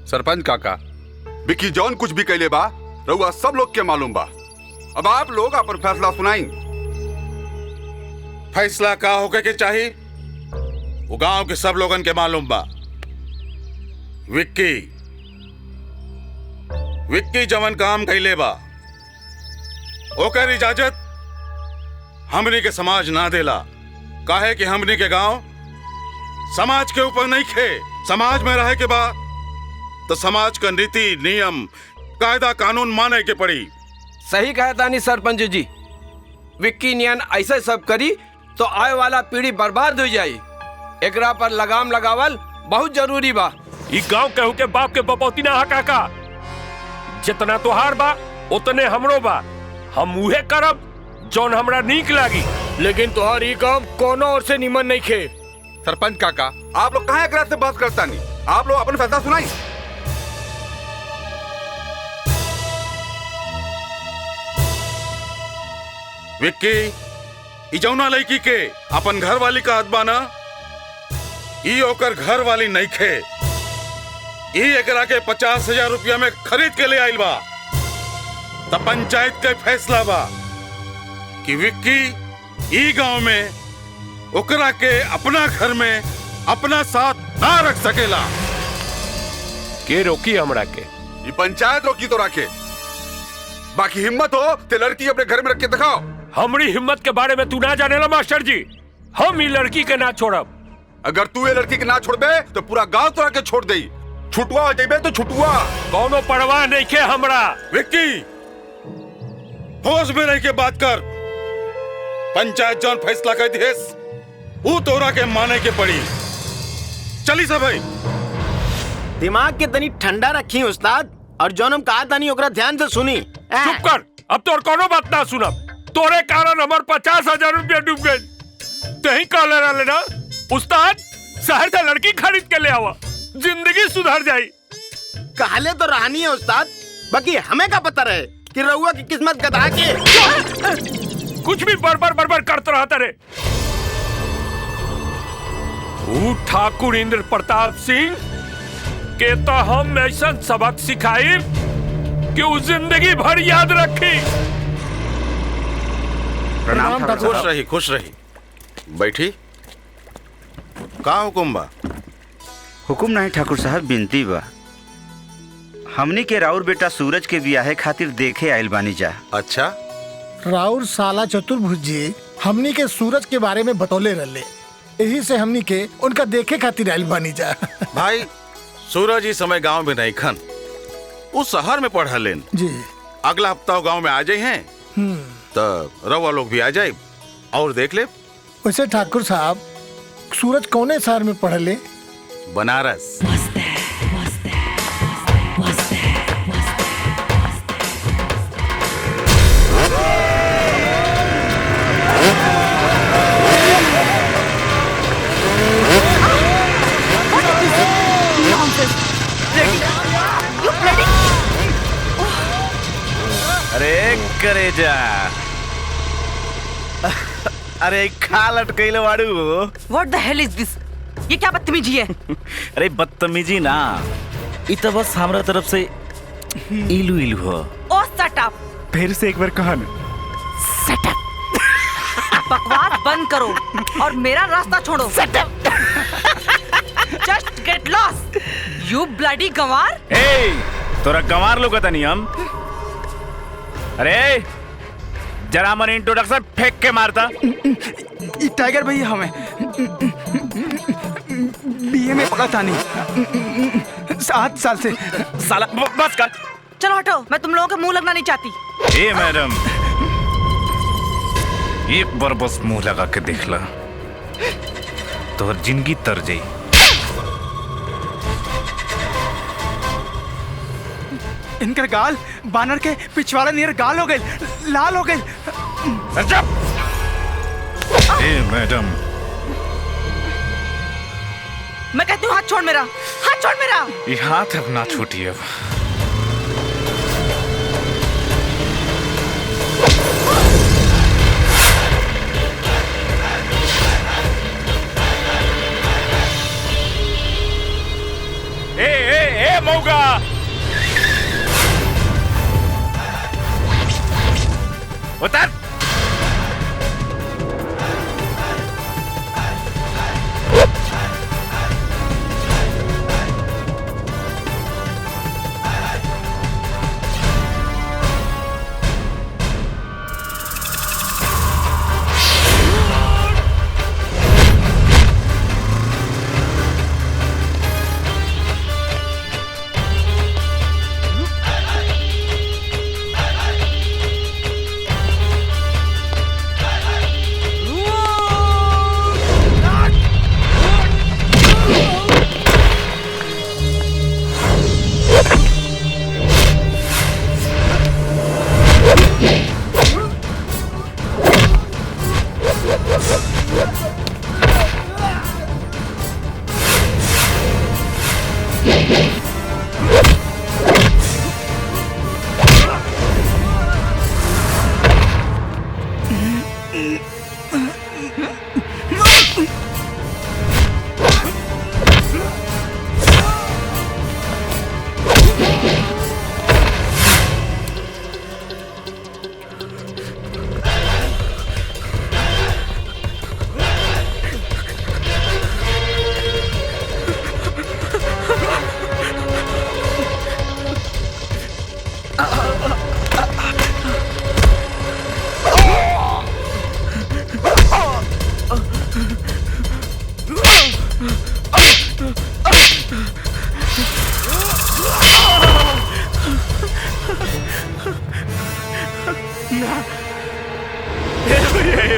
सरपंच काका, विक्की जॉन कुछ भी कहले बा रउआ सब लोग के मालूम बा। अब आप लोग अपन फैसला सुनाई। फैसला का होके के चाहिए वो गांव के सब लोगन के मालूम बा। विक्की जवन काम कैले बा ओकर इजाजत हमनी के समाज ना देला। काहे कि हमनी के गांव समाज के ऊपर नहीं खे। समाज में रहे के बा तो समाज का नीति नियम कायदा कानून माने के पड़ी। सही कहा तानी सरपंच जी। विक्की नियन ऐसे सब करी तो आए वाला पीढ़ी बर्बाद हो जाई। एकरा पर लगाम लगावल बहुत जरूरी बा। ई गांव केहू के बाप के बपौती ना हा काका। जितना तोहार बा उतने हमरो बा। हम उहे करब जौन हमरा नीक लागी। लेकिन तोहार ई काम कोनो और से निमन नहीं खे। सरपंच काका, आप लोग कहाँ एकरा से बात करता नहीं? आप लोग अपन फैसला सुनाई। विक्की जौना लड़की के अपन घर वाली का हद बाना ई ओकर घर वाली नहीं खे। ई एकरा के 50,000 रुपया में खरीद के ले आइल बा। तब पंचायत का फैसला बा कि विक्की ई गांव में ओकरा के अपना घर में अपना साथ ना रख सकेला। के रोकी हमरा के? ये पंचायत रोकी तो रखे, बाकी हिम्मत हो तो लड़की अपने घर में रख के दिखाओ। हमरी हिम्मत के बारे में तू ना जानेला मास्टर जी। हम ई लड़की के ना छोड़ब। अगर तू ये लड़की के ना छोड़बे तो पूरा गांव तोरा के छोड़ दे। छुटवा हो जाइबे तो छुटवा। कौनो परवाह नहीं के हमरा। विक्की होश में रह के बात कर। पंचायत जौन फैसला कर दिहेस वो तोरा के माने के पड़ी। चली सब भाई। दिमाग के तनी ठंडा रखी उस्ताद, और जौन हम कहा तानी ओकरा ध्यान से सुनी। चुप कर, अब तोर कोनो बात ना सुनब। तोरे कारण हमार 50,000 रुपया डूब गए। तही कहले रहले ना उस्ताद शहर से लड़की खरीद के ले आवा, जिंदगी सुधर जाई। कहले तो रहनी है उस्ताद, बाकी हमें का पता रहे कि रउआ की किस्मत गधा के। कुछ भी बड़बड़ करते रहता रे। ठाकुर इंद्र प्रताप सिंह के तो हम ऐसा सबक सिखाई कि वो जिंदगी भर याद रखी। प्रणाम ठाकुर। खुश रही बैठी। का हुकुम बा? हुकुम नहीं ठाकुर साहब, बिनती बा। हमनी के राउर बेटा सूरज के बियाहे खातिर देखे आइल बानी जा। अच्छा, राउर साला चतुर्भुज जी हमनी के सूरज के बारे में बतौले रहले, यही से हमनी के उनका देखे खातिर आइल बानी जा। भाई सूरज इस समय गांव में नहीं खन, उस शहर में पढ़ लेन जी। अगला हफ्ता गांव में आ जाए हैं तो रवा लोग भी आ जाए और देख ले। वैसे ठाकुर साहब सूरज कौने शहर में पढ़ले? बनारस। अरे करे जा। अरे खा लटकैले वाड़ू। What the hell is this? ये क्या बदतमीजी है? अरे बदतमीजी ना, इ तो बस हमरा तरफ से इलू इलू हो। ओ shut up! फिर से एक बार कहा ना। Shut up! बकवास बंद करो और मेरा रास्ता छोड़ो। Shut up! Just get lost! You bloody गंवार! ए, तोरा गंवार लोग था नहीं हम। अरे जरा मन इंट्रोडक्शन फेंक के मारता। टाइगर भैया हमें बीए में पढ़ा था नहीं 7 साल से। साला बस कर। चलो हटो, मैं तुम लोगों के मुंह लगना नहीं चाहती। ए मैडम, एक बार बस मुंह लगा के देख ला तो जिंदगी तर जाई। इनका गाल बानर के पिछवाड़ा नियर गाल हो गए, लाल हो गए। ए मैडम, मैं कहती हूँ हाथ छोड़ मेरा, हाथ छोड़ मेरा। ये हाथ अब ना छूटी। अब ए मौगा,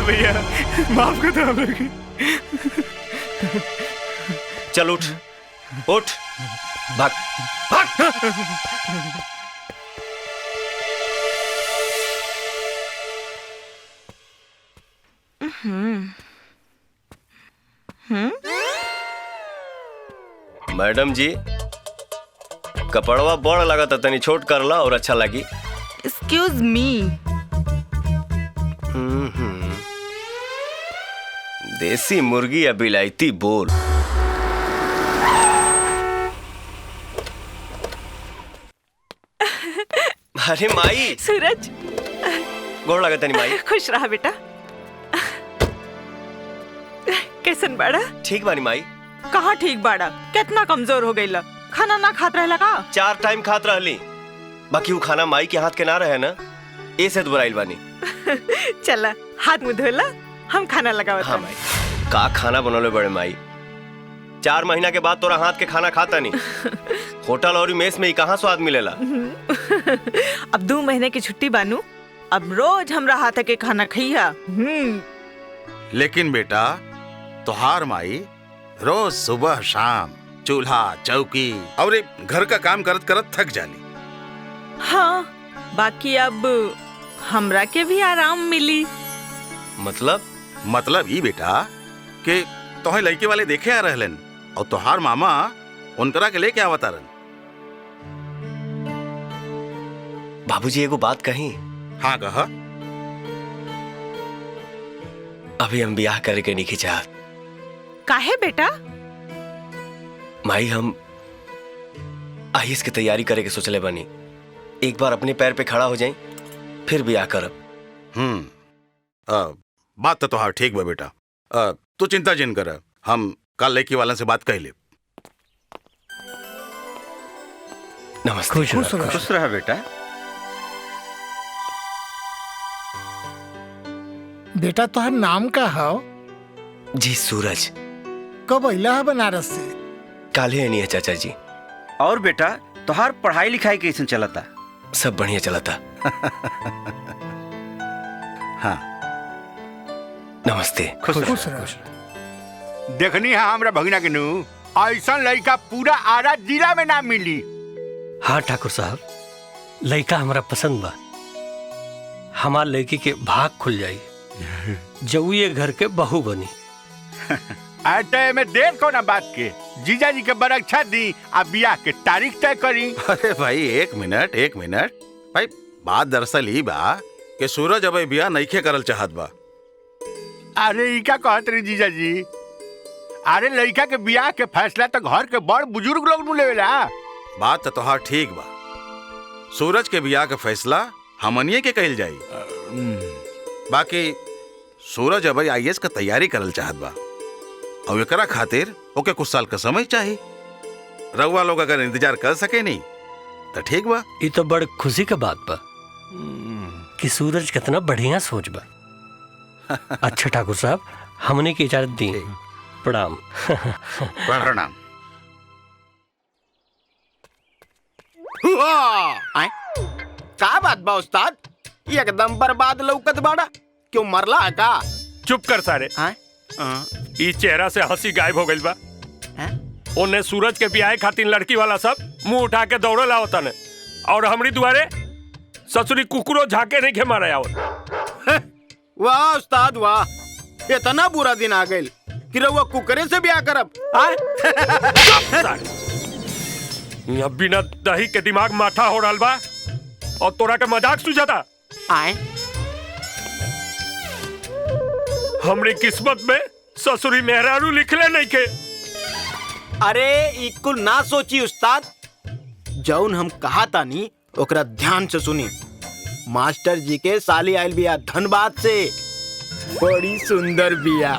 भैया माफ कर दो हम लोग। चल उठ उठ भाग भाग। मैडम जी कपड़वा बड़ लगा था, तनी छोट करला और अच्छा लगी। Excuse me. देसी मुर्गी या बिलायती बोल। अरे माई। सूरज गोड़ लगा तनी माई। खुश रहा बेटा। कैसन बाड़ा? ठीक बानी माई। कहाँ ठीक बाड़ा? कितना कमजोर हो गई? खाना ना खात रहला का? 4 टाइम खात रहली, बाकी वो खाना माई के हाथ के ना रहे ना, ऐसे तो बुराइल बानी। चला हाथ मुंह धोला, हम खाना लगावत। हाँ माई। का खाना बनौले बड़े माई? 4 महीना के बाद तोरा हाथ के खाना खाता नहीं। होटल और मेस में ही कहाँ स्वाद मिलेला। अब 2 महीने की छुट्टी बानू, अब रोज हमरा हाथ के खाना खइया। लेकिन बेटा तोहार माई रोज सुबह शाम चूल्हा चौकी और घर का काम करत करत थक जाली। हाँ, बाकी अब हमरा के भी आराम मिली। मतलब ई बेटा कि तोहे लड़के वाले देखे आ रहलन और तोहार मामा उनकरा के लेके आवता रहन। बाबूजी एगो बात कही? हाँ कहा। अभी हम ब्याह करे के नहीं चाहत। काहे बेटा? माई हम आईएएस की तैयारी करे के सोचले बनी। एक बार अपने पैर पे खड़ा हो जाए फिर ब्याह करब। बात तो तोहार ठीक बा बेटा। तू चिंता जिन कर, हम कल लड़की वाला से बात कह ले। नमस्ते। खुश रहा बेटा। बेटा तोहर नाम का है? जी सूरज। कब अइला है बनारस से? काले नहीं है चाचा जी। और बेटा तोहार पढ़ाई लिखाई कैसे चलता? सब बढ़िया चलता। हाँ नमस्ते। खुश रह। देखनी है हमरा भगना के नू, ऐसा लड़का पूरा आरा जिला में ना मिली। हाँ ठाकुर साहब, लड़का हमारा पसंद बा। हमार लड़की के भाग खुल जाई, जऊ ये घर के बहू बनी। आटे में देर को ना बात के, जीजा जी के बरक्षा दी आ बियाह के तारीख तय करी। अरे भाई एक मिनट भाई, बात दरअसल ही बा कि सूरज अब ब्याह नइखे करल चाहत बा। अरे ई का कहत रही जीजा जी? अरे लड़का के बियाह के फैसला तो घर के बड़ बुजुर्ग लोग नु लेवेला। बात तो तोहार ठीक बा, सूरज के ब्याह का फैसला हमनिए के कहल जाई। बाकी सूरज अब आईएएस का तैयारी करल चाहत बा और एकरा खातिर ओके कुछ साल का समय चाहिए। रउआ लोग अगर इंतजार कर सके नहीं तो ठीक बा। ये तो बड़ खुशी का बात बा कि सूरज कितना बढ़िया सोच बा। अच्छा ठाकुर साहब, हमने की इजाजत दी। प्रणाम। प्रणाम। का बात बा उस्ताद? एकदम बर्बाद लौकत बाड़ा। क्यों मरला है का? चुप कर सारे। ई चेहरा से हंसी गायब हो गई बा। उन्हें सूरज के ब्याह खातिर लड़की वाला सब मुंह उठा के दौड़े लावता ने, और हमरी दुआरे ससुरी कुकुरो झाके नहीं के मारे आवत। वाह उस्ताद वाह, इतना बुरा दिन आ गइल कि रउआ कुकरे से ब्याह करब। यहाँ बिना दही के दिमाग माठा हो रहा बा और तोरा के मजाक सुझाता। हमरी किस्मत में ससुरी मेहरारू लिखले नहीं के। अरे इकुल ना सोची उस्ताद, जौन हम कहा तानी ओकरा ध्यान से सुनी। मास्टर जी के साली आयल बिया धनबाद से, बड़ी सुंदर बिया।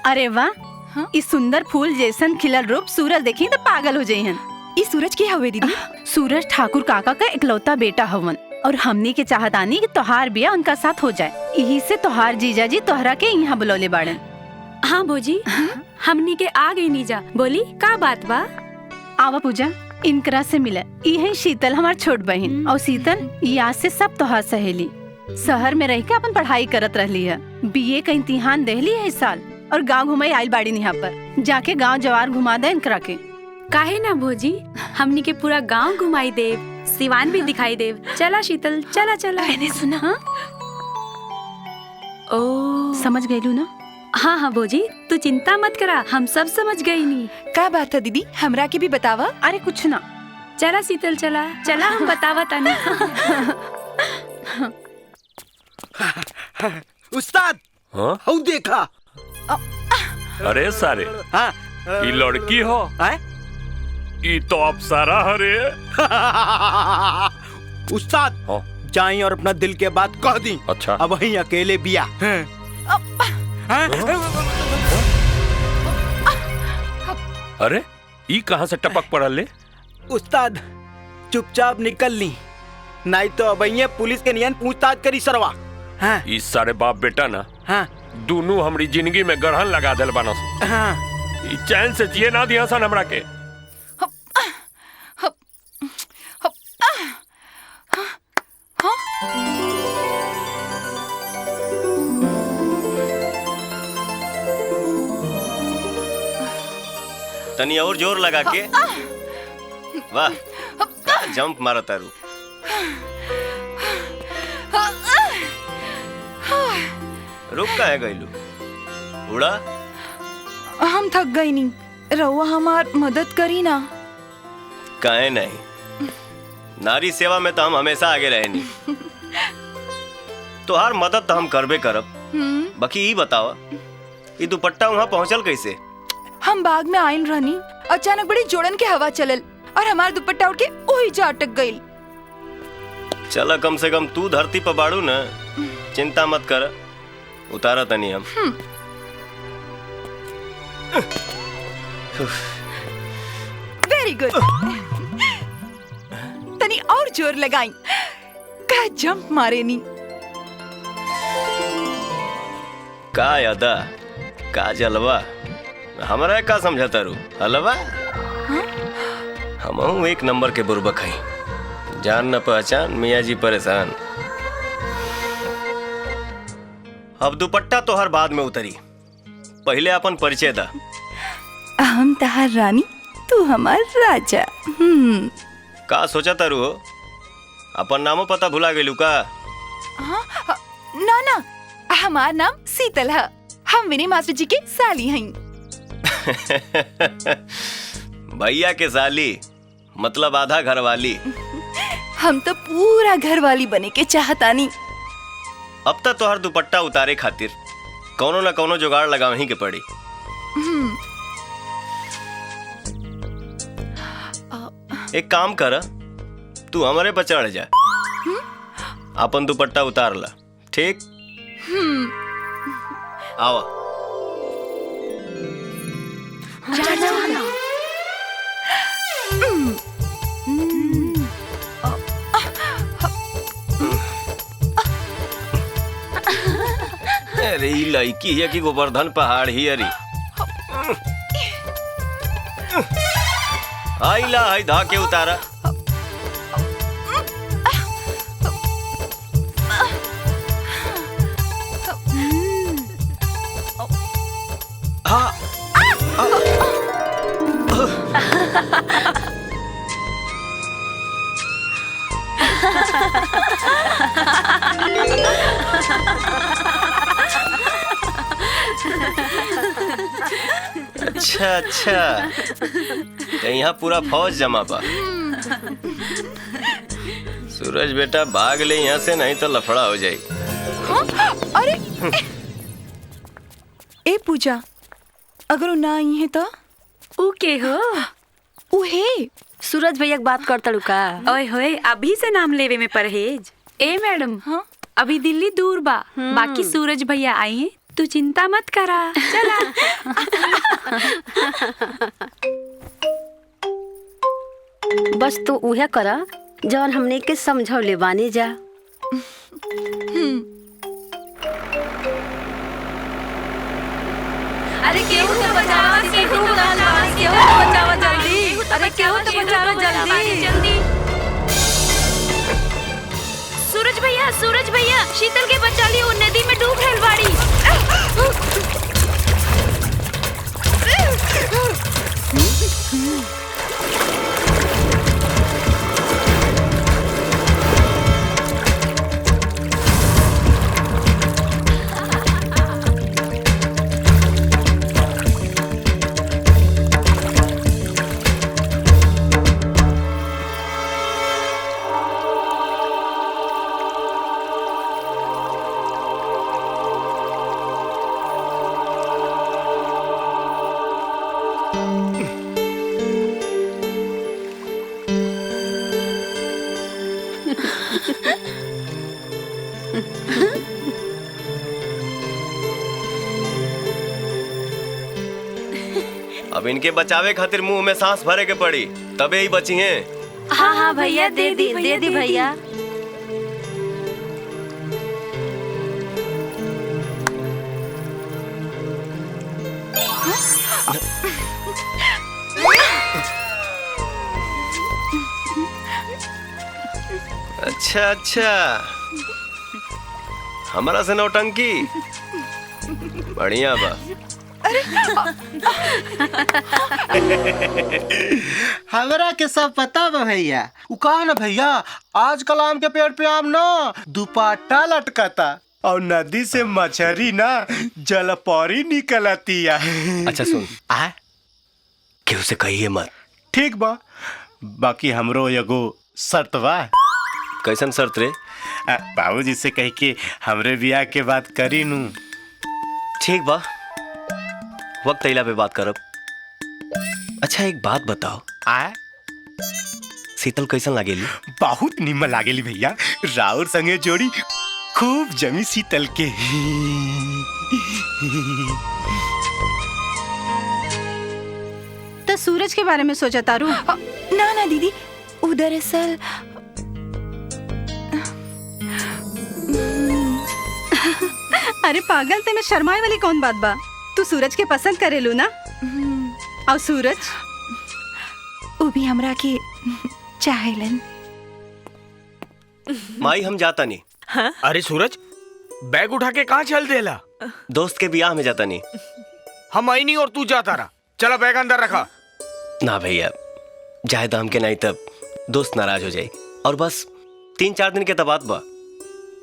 अरे वाह, इस सुंदर फूल जैसन खिलल रूप सूरज देखी तो पागल हो जाइहन। इस सूरज की हवे दीदी? सूरज ठाकुर काका का इकलौता बेटा हवन और हमनी के चाहतानी कि तोहार बिया उनका साथ हो जाए। यही से तोहार जीजा जी तोहरा के यहाँ बुलौले बाड़न। हाँ भौजी, हमनी के आ गई नीजा। बोली का बात बा? आवा पूजा, इनकरा से मिले। यही शीतल हमार छोट बहन और शीतल याद से सब तोहार सहेली शहर में रह के अपन पढ़ाई करत रहली है। बीए का इम्तिहान देहली है इस साल और गांव घुमाई आइल बाड़ी यहाँ पर। जाके गांव जवार घुमा दे इनकरा के। काहे ना भौजी, हमनी के पूरा गांव घुमाई देव, सिवान भी दिखाई देव। चला शीतल, चला चला। मैंने सुना। हाँ? ओ समझ गयलू ना? हाँ हाँ भौजी, तू चिंता मत करा, हम सब समझ गई नी। का बात है दीदी, हमरा के भी बतावा। अरे कुछ ना, चला शीतल चला चला, हम बतावा तानी। उस्ताद, हाँ? हऊ देखा। अरे सारे, हाँ? ये लड़की हो? ये तो अप्सरा हरे। उस्ताद, जाई और अपना दिल के बात कह दी। अच्छा। अब वहीं अकेले बिया। अरे ये कहाँ से टपक पड़ल ले? उस्ताद, चुपचाप निकल ली, नहीं तो अब पुलिस के नियन पूछताछ करी सरवा। हाँ? इस सारे बाप बेटा ना, हाँ? दोनों हमारी जिंदगी में गढ़न लगा दिल बना। हाँ? चैन से जिए ना दिया सन हमरा के। तनी और जोर लगा के। वाह, जंप मारो तारू। रुक का है गईलू? उड़ा? हम थक गई नी, रहुआ हमार मदद करी ना। काहे नहीं, नारी सेवा में तो हम हमेशा आगे रहे नी। तोहार मदद तो हम करबे करब। बाकी ये बताओ, ये दुपट्टा वहाँ पहुँचल कैसे? हम बाग में आइन रहनी, अचानक बड़ी जोड़न के हवा चलल और हमार दुपट्टा उठ के ओही जा अटक गईल। चला, कम से कम तू धरती पर बाड़ू ना, चिंता मत कर, उतारा तनी हम। Very good. तनी और जोर लगाई, का जंप मारे नी। का यादा, का जलवा, हमरा का समझता रू हलवा? हम एक नंबर के बुर्बक हैं, जान न पहचान, मियाँ जी परेशान। अब दुपट्टा तो हर बाद में उतरी, पहले अपन परिचय दा। हम तहार रानी, तू हमार राजा। का सोचा तारू हो? अपन नामो पता भुला गेलू का? हाँ, ना ना, हमार नाम शीतल है, हम विनय मास्टर जी के साली हैं। भैया के साली मतलब आधा घर वाली। हम तो पूरा घर वाली बने के चाहतानी। अब तक तोहर दुपट्टा उतारे खातिर कौनो न कौनो जुगाड़ लगावही के पड़ी। एक काम कर, तू हमारे पर चढ़ जा, अपन दुपट्टा उतार ला, ठीक? आवा। अरे लड़की है कि गोवर्धन पहाड़ ही अरे। आइला हाई धा के उतारा। हाँ। अच्छा अच्छा, तो यहाँ पूरा फौज जमा बा। सूरज बेटा भाग ले यहाँ से, नहीं तो लफड़ा हो जाए। अरे ए पूजा, अगर वो ना आई है तो ऊ के हो? उहे सूरज भैया के बात कर तड़ू का? ओए होए, अभी से नाम लेवे में परहेज। ए मैडम, हाँ? अभी दिल्ली दूर बा, बाकी सूरज भैया आई हैं, तू चिंता मत करा। चला। बस तू उहे करा जवन हमने के समझौले बानी जा। अरे केहू तो बचाओ, केहू तो बचाओ, केहू तो बचाओ जल्दी। अरे केहू तो बचाओ जल्दी। सूरज भैया, शीतल के बचा ली, वो नदी में डूब रहल बाड़ी। अब इनके बचावे खातिर मुंह में सांस भरे के पड़ी, तबे ही बची हैं। हाँ हाँ भैया, दे दी भैया। अच्छा अच्छा, हमारा से नौटंकी बढ़िया बा। हमरा के सब पता बा भैया। उ कहा ना भैया, आजकल आम के पेड़ पे आम ना दुपट्टा लटकता और नदी से मछली ना जलपरी निकलतिया। अच्छा सुन, केहू से कहिए मत। ठीक बा, बाकी हमरो एगो शर्त बा। कैसन शर्त रे? बाबूजी से कह के हमरे बियाह के बात करी नू। ठीक बा, वक्त अइला पे बात करब। अच्छा एक बात बताओ, शीतल कैसन लागेली? बहुत निमन लागेली भैया, राउर संगे जोड़ी खूब जमी शीतल के। तो सूरज के बारे में सोचा तारू? ना ना दीदी, वो दरअसल अरे पागल, ते में शर्माए वाली कौन बात बा? तू सूरज के पसंद करेलू ना? और सूरज वो भी हमरा के चाहेलन। माई हम जाता नहीं। हाँ? अरे सूरज, बैग उठा के कहाँ चल देला? दोस्त के ब्याह में जाता नहीं। हम आई नहीं और तू जाता रहा। चला बैग अंदर रखा। ना भैया, जाए दाम के नहीं तब दोस्त नाराज हो जाए। और बस 3-4 दिन के तबाद बा।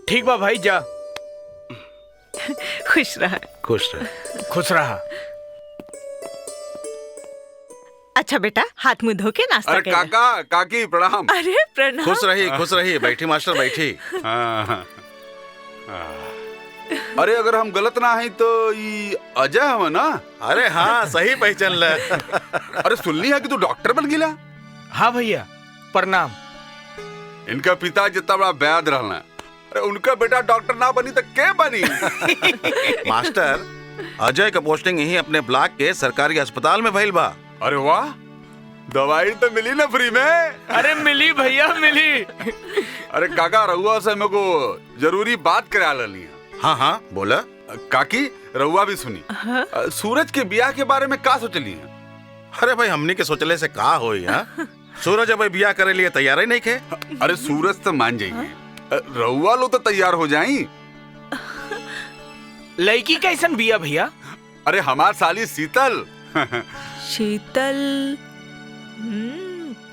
ठीक बा भाई, जा। खुश रहा। खुश रहा। खुश रहा। अच्छा बेटा, हाथ मुंह धो के नाश्ता अरे काका काकी प्रणाम। अरे प्रणाम। खुश रहिए। बैठी मास्टर बैठी। अरे अगर हम गलत ना है तो ये अजय हम ना? अरे हाँ, सही पहचान ले। अरे सुनली है कि तू डॉक्टर बन गिला? हाँ भैया, प्रणाम। इनका पिता जितना बड़ा वैद रहना, अरे उनका बेटा डॉक्टर ना बनी तो क्या बनी? मास्टर, अजय का पोस्टिंग यही अपने ब्लॉक के सरकारी अस्पताल में भइल बा। अरे वाह, दवाई तो मिली ना फ्री में? अरे मिली भैया, मिली। अरे काका, रहुआ से मेरे को जरूरी बात करा लेनी है। हाँ बोला। काकी रहुआ भी सुनी। सूरज के ब्याह के बारे में का सोचली है? अरे भाई, हमनी के सोचले से का होई? सूरज अब ब्याह करे लिए तैयार ही नहीं खे। अरे सूरज तो मान जाइए, रहुआ लो तो तैयार हो जाई। लड़की कैसन बिया भैया? अरे हमार साली शीतल। शीतल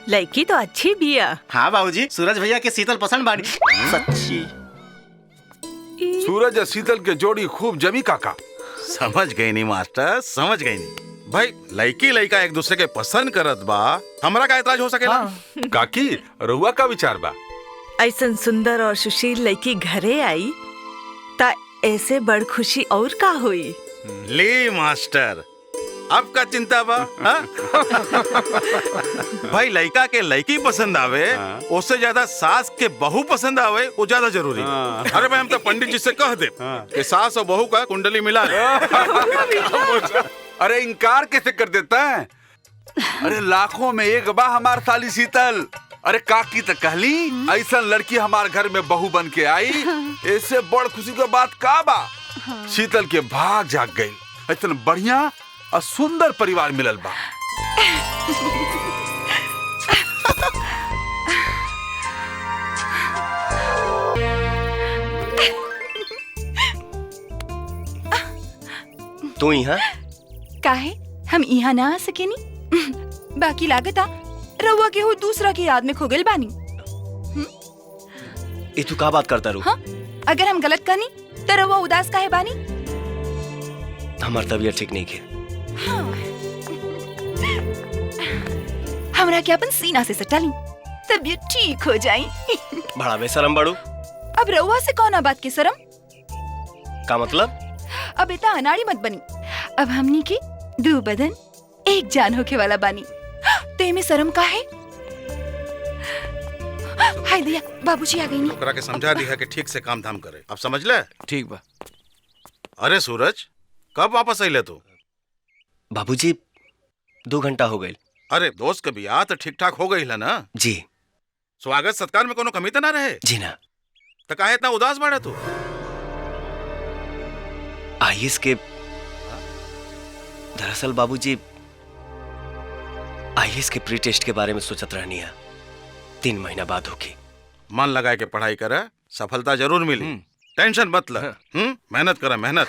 लड़की तो अच्छी बिया। हाँ बाबूजी, सूरज भैया के शीतल पसंद बाड़ी। सच्ची। सूरज और शीतल के जोड़ी खूब जमी काका। समझ गई नहीं मास्टर, समझ गई नहीं। भाई लड़की लड़का एक दूसरे के पसंद करत बा, हमरा का एतराज हो सकेला? काकी रउआ का विचार बा? ऐसन सुंदर और सुशील लड़की घरे आई ता ऐसे बड़ खुशी और का हुई। ले मास्टर, अब का चिंता बा? भाई लड़का के लड़की पसंद आवे उससे ज्यादा सास के बहू पसंद आवे वो ज्यादा जरूरी। अरे भाई हम तो पंडित जी से कह दे कि सास और बहू का कुंडली मिला दे। अरे इनकार कैसे कर देता है? अरे लाखों में एक बा हमार साली शीतल। अरे काकी तो कहली ऐसा लड़की हमार घर में बहू बन के आई, इससे बड़ खुशी की बात का बा। शीतल के भाग जाग गई, इतना बढ़िया और सुंदर परिवार मिलल बा। तू यहाँ? काहे हम यहाँ ना आ सकेनी? बाकी लागता रउआ के हो दूसरा की याद में खो गइल बानी। ये तू का बात करता रू? हाँ? अगर हम गलत कहनी तो रउआ उदास काहे बानी? हमार तबीयत ठीक नहीं है। हाँ। हमरा के अपन सीना से सटा ली, तबीयत ठीक हो जाई। बड़ा बेशरम बड़ू। अब रउआ से कौन बात के शरम? का मतलब? अब इतना अनाड़ी मत बनी। अब हमनी के दो बदन एक जान होके वाला बानी, ते में शर्म का है? हाय दिया, बाबूजी आ गई नी। ओकरा के समझा दिया कि ठीक से काम धाम करे। अब समझ ले? ठीक बा। अरे सूरज, कब वापस आइले तू? बाबूजी 2 घंटा हो गए। अरे दोस्त के बियाह तो ठीक ठाक हो गई है ना? जी। स्वागत सत्कार में कोनो कमी तो ना रहे? जी ना। तो काहे इतना उदास बाड़ा तू? आईएएस के दरअसल बाबूजी आईएएस के प्री टेस्ट के बारे में सोचत रहनी है। 3 महीना बाद होगी। मन लगा के पढ़ाई करे, सफलता जरूर मिली। टेंशन मत ले। मेहनत करा, मेहनत।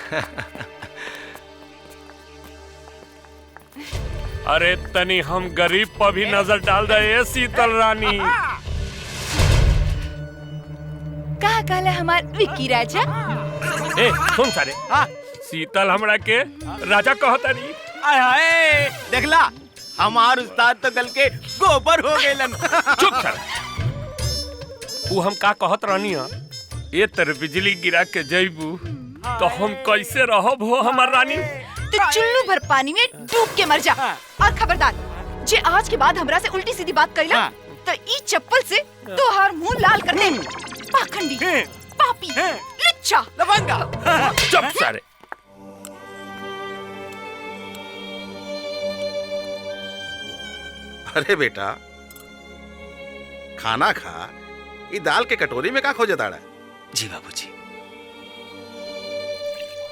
अरे तनी हम गरीब पर भी नजर डाल दे शीतल रानी। कहा काला हमार विक्की राजा? ए सुन सारे, शीतल हमरा के राजा कहता नहीं। आय हाय, देखला हमार उस्ताद तो गल के गोबर हो गइलन। चुप कर। वो हम का कहत रहनी है, ये तेरे बिजली गिरा के जइबू तो हम कैसे रहब हो हमार रानी? तो चुल्लू भर पानी में डूब के मर जा। और खबरदार, जे आज के बाद हमरा से उल्टी सीधी बात कइला तो ई चप्पल से तोहार मुंह लाल कर दे। पाखंडी, पापी, लुच्चा, लवंगा। चुप सारे। अरे बेटा, खाना खा, ये दाल के कटोरी में का खोजे दाड़ा? जी बाबूजी।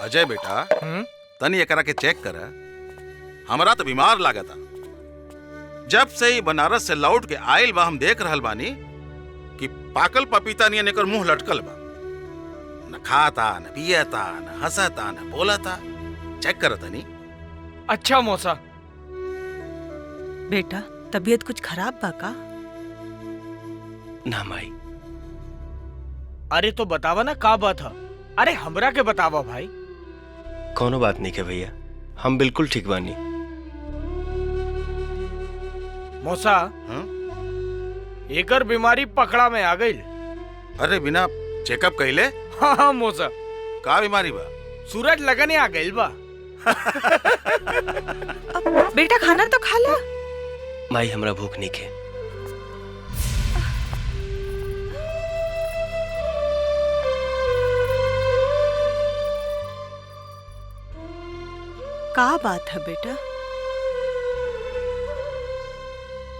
अजय बेटा, तनी एकरा के चेक कर। हमरा तो बीमार लागता। जब से ही बनारस से लौट के आयल बा हम देख रहल बानी कि पाकल पपीता नियन एकर मुंह लटकल बा। न खाता, न पियता, न हंसता, न बोलता। चेक कर तनी। अच्छा मौसा। बेटा तबीयत कुछ खराब बा का? ना माई। अरे तो बतावा ना का बात है? अरे हमरा के बतावा भाई। कोनो बात नहीं के भैया, हम बिल्कुल ठीक बानी। मौसा, एकर बीमारी पकड़ा में आ गई। अरे बिना चेकअप कइले? हाँ मौसा। का बीमारी बा? सूरज लगने आ गई बा। बेटा खाना तो खा ला। माई हमरा भूख नहीं के। का बात है बेटा?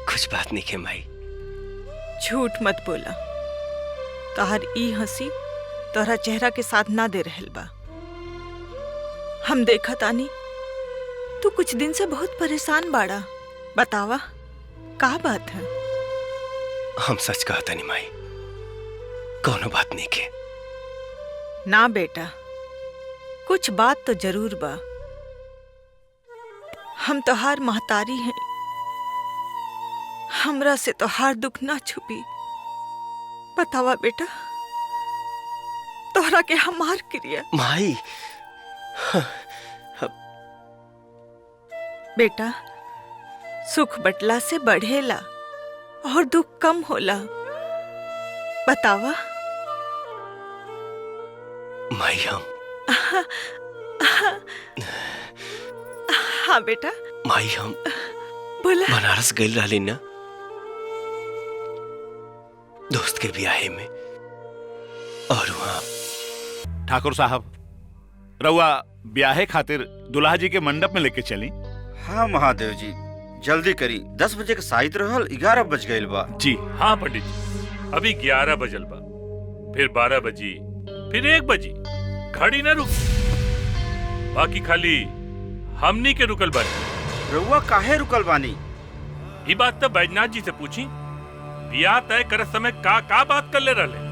कुछ बात नहीं के माई। झूठ मत बोला। तोहर ई हंसी तोहरा चेहरा के साथ ना दे रहल बा। हम देखा तानी तू कुछ दिन से बहुत परेशान बाड़ा। बतावा का बात है? हम सच कहता नहीं माई, कोनो बात नहीं के। ना बेटा, कुछ बात तो जरूर बा। हम तोहार महतारी हैं, हमरा से तोहार दुख ना छुपी। बतावा बेटा, तोहरा के हमार क्रिया। माई, बेटा, सुख बटला से बढ़ेला और दुख कम होला। बतावा। माई हम हाँ बेटा। माई हम बोला। बनारस गइल रहली ना दोस्त के ब्याहे में, और वहाँ ठाकुर साहब रउआ ब्याहे खातिर दुल्हा जी के मंडप में लेके चली। हाँ महादेव जी, जल्दी करी। 10 बजे के शायद रहल, 11 बज गइल बा। जी हाँ पंडित जी, अभी 11 बजल बा, फिर 12 बजी, फिर 1 बजी, घड़ी न रुक। बाकी खाली हमनी के रुकल बानी। रउआ काहे रुकल बानी? ये बात तो बैजनाथ जी से पूछी। बियाह तय करत समय का बात कर ले रहे।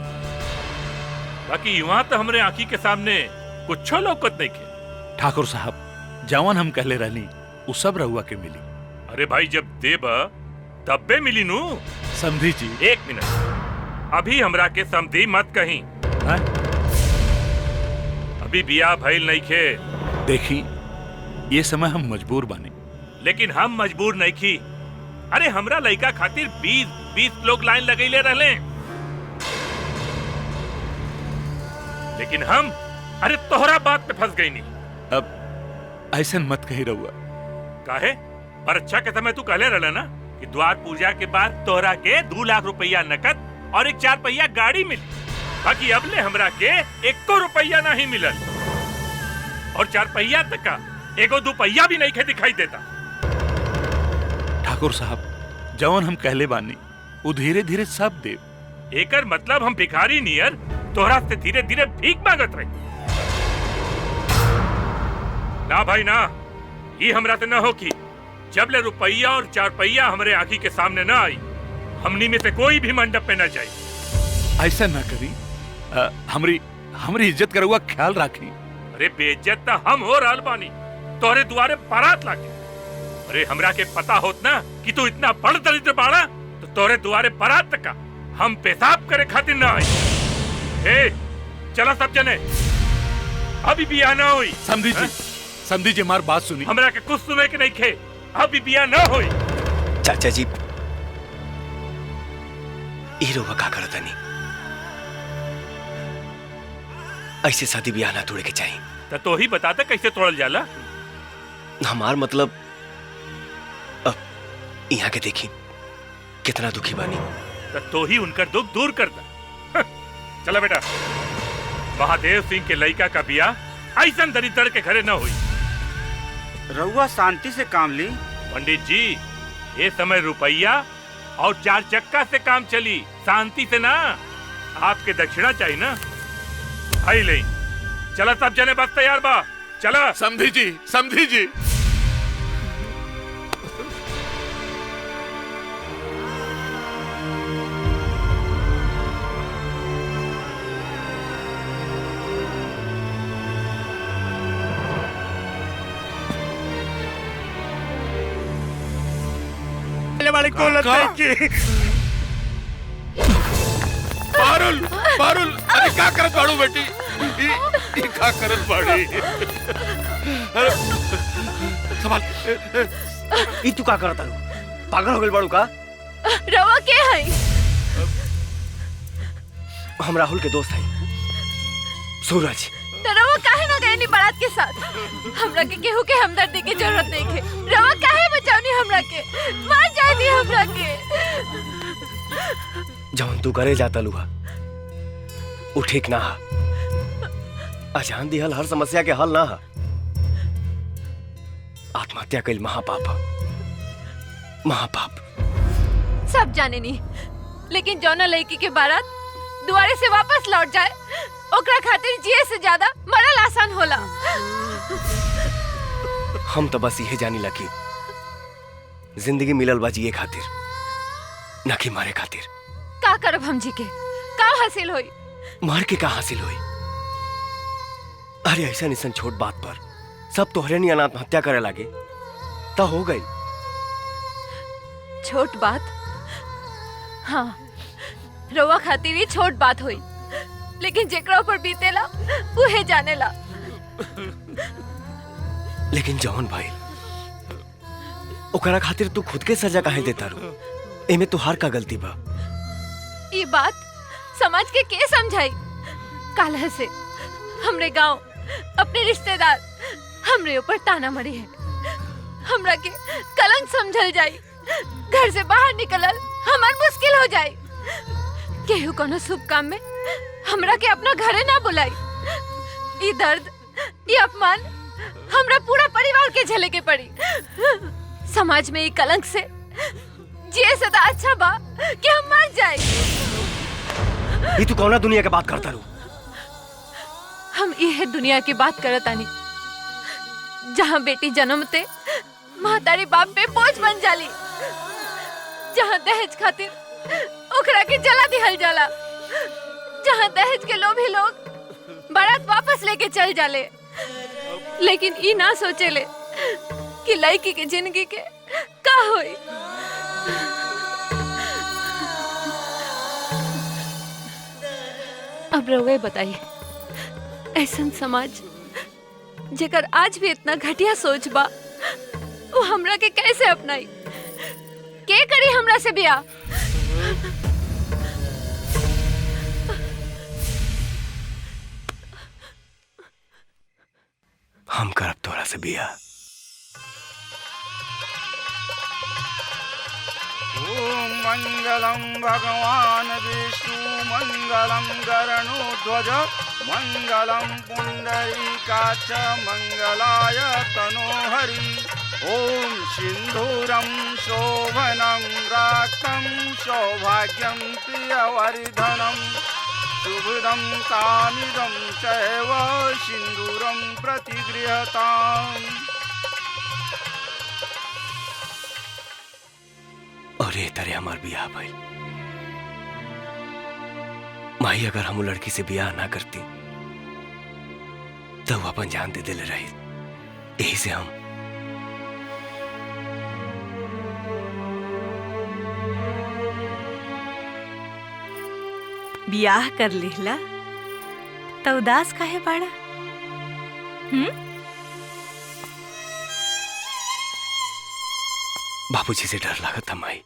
बाकी युवा तो हमरे आंखी के सामने कुछ लौकत नहीं के। ठाकुर साहब जवन हम कहले रहनी उ सब रउआ के मिली। अरे भाई, जब देब तब्बे मिली नू। समझी जी। 1 मिनट, अभी हमरा के समझी मत कहीं। अभी बियाह भइल नहीं खे। देखी ये समय हम मजबूर बानी। लेकिन हम मजबूर नहीं की। अरे हमरा लड़का खातिर 20 लोग लाइन लगैले रहले, लेकिन हम अरे तोहरा बात पे फंस गई नहीं। अब ऐसा मत कही रहुआ। काहे? परीक्षा के समय तू कहले रहला ना कि द्वार पूजा के बाद तोहरा के 2 लाख रुपया नकद और एक 4 पहिया गाड़ी मिली। बाकी अबले हमरा के 1 रुपया नहीं मिलल, और 4 पहिया तक का 1-2 पहिया भी नहीं खे दिखाई देता। ठाकुर साहब जवन हम कहले बानी वो धीरे धीरे सब देव। एकर मतलब हम भिखारी नियर तोहरा से धीरे धीरे भीख मांगत रही। ना भाई ना, ये हमरा से न हो कि जब ले रुपया और 4 पहिया हमारे आंखी के सामने ना आई, हमनी में से कोई भी मंडप पे न जाए। ऐसा ना करी। हमरी इज्जत करुआ ख्याल राखी। अरे बेइज्जत तो हम हो रहल बानी, तोहरे दुआरे बारात लाके। अरे हमरा के पता होत ना कि तू इतना बड़ दरिद्र बाड़ा, तो तोहरे दुआरे बारात तक का हम पेशाब करे खातिर ना आई। ए, चला सब जने, अभी बियाह ना हुई। समझी जी हमार बात सुनी। हमरा के कुछ सुने के नहीं खे, अभी बियाह ना हुई। चाचा जी हीरो का करता नहीं, ऐसे शादी ब्याह ना तोड़े के चाहिए। तो ही बताता कैसे तोड़ल जाला। हमार मतलब अब यहाँ के देखी कितना दुखी बानी। तो ही उनका दुख दूर कर दा। चला बेटा, महादेव सिंह के लड़का का बियाह ऐसा दरिद्र के घरे न हुई। रउआ शांति से काम ली। पंडित जी, ये समय रुपया और 4 चक्का से काम चली, शांति से ना। आपके दक्षिणा चाहिए ना। आई ले, चला सब जने बस तैयार बा। चला। समझी जी। वाले को लगता है कि पारुल, अरे क्या करत बाड़ू बेटी? ई का करत बाड़ी? अरे संभाल। ई तू का करता रू? पागल हो गइल बाड़ू का? रवा के है? हम राहुल के दोस्त है सूरज। रवा काहे न गए नी बारात के साथ? हमरा के केहू के हमदर्दी की जरूरत नहीं है। रवा काहे बचावनी हमरा के? मार जाए दी हमरा के। जवन तू करे जाता लुहा वो ठीक ना हा। अजान दिहल हर समस्या के हल ना हा। आत्महत्या कइल महापाप हा। महापाप। सब जाने नी, लेकिन जौना लड़की के बारात दुआरे से वापस लौट जाए ओकरा खातिर जिए से ज्यादा मरल आसान होला। हम तो बस यही जानी लकी जिंदगी मिलल बा जिए खातिर, ना कि मारे खातिर। का करब हम जी के? का हासिल होई? मार के का हासिल होई? अरे ऐसा निसन छोट बात पर सब तोहरे नहीं आत्महत्या करे लागे तो हो गई। छोट बात? हाँ, रवा खातिर ही छोट बात होई, लेकिन जेकरा ऊपर बीतेला उहे जानेला। लेकिन जौन भाई ओकरा खातिर तू खुद के सजा काहे देता रू? एमे तुहार का गलती बा? ये बात समाज के समझाई? काल्ह से हमरे गांव, अपने रिश्तेदार हमरे ऊपर ताना मरी है। हमरा के कलंक समझल जाई, घर से बाहर निकलल हमार मुश्किल हो जाई। केहू कोनो शुभ काम में हमरा के अपना घरे ना बुलाई। ये दर्द, ये अपमान हमरा पूरा परिवार के झेले के पड़ी। समाज में ये कलंक से जिए से तो अच्छा बा कि हम मर जाए। ये तू कौना दुनिया के बात करता रू? हम ये दुनिया की बात करत आनी जहाँ बेटी जन्मते महतारी बाप पे बोझ बन जाली, जहाँ दहेज खातिर ओकरा के जला दिहल जाला, जहाँ दहेज के लोभी लोग बारात वापस लेके चल जाले, लेकिन ई ना सोचेले कि लड़की के जिंदगी के का होई। अब रउए बताइए, ऐसा समाज जेकर आज भी इतना घटिया सोच बा, वो हमरा के कैसे अपनाई? के करी हमरा से बियाह? हम करब तोरा से बियाह। ओम मंगलम भगवान विष्णु मंगलम गरुड़ध्वज मंगलम पुंडरीकाक्ष मंगलाय तनोहरि। ओम सिंधूरम शोभनम राक्तम सौभाग्यम प्रियवर्धनम शुभदम कामिदम चैव सिंदूरम प्रतिगृहताम्। और ये तरह हमार बियाह भइल। माई अगर हम लड़की से बियाह ना करती तो वो अपन जान दे दिले रही। यही से हम बियाह कर लिहला तो उदास काहे बाड़ा? बाबूजी से डर लगा था माई,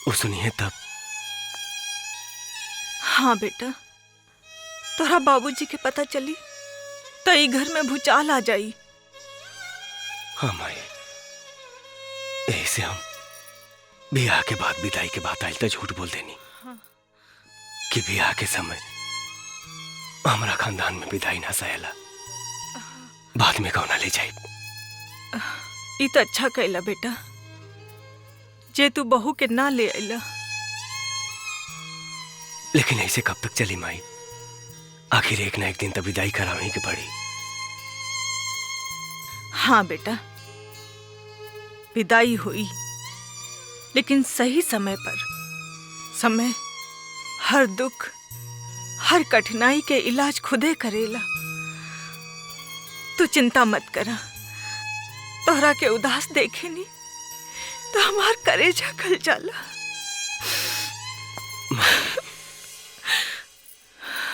वो सुनिए तब। हाँ बेटा, तोरा बाबूजी के पता चली तो ई घर में भूचाल आ जाई। हाँ माई, यही से हम बियाह के बाद विदाई के बाद आइल तो झूठ बोल देनी कि बियाह के समय हमारा खानदान में विदाई ना सहेला, बाद में कौना ले जाई। ई तो अच्छा कैला बेटा, जे तू बहू के ना ले आइला। लेकिन ऐसे कब तक चली माई? आखिर एक ना एक दिन तो विदाई करावे की पड़ी। हाँ बेटा, विदाई हुई, लेकिन सही समय पर। समय हर दुख, हर कठिनाई के इलाज खुदे करेला। तू चिंता मत करा, तोहरा के उदास देखे नी तो हमार कलेजा खल जाला।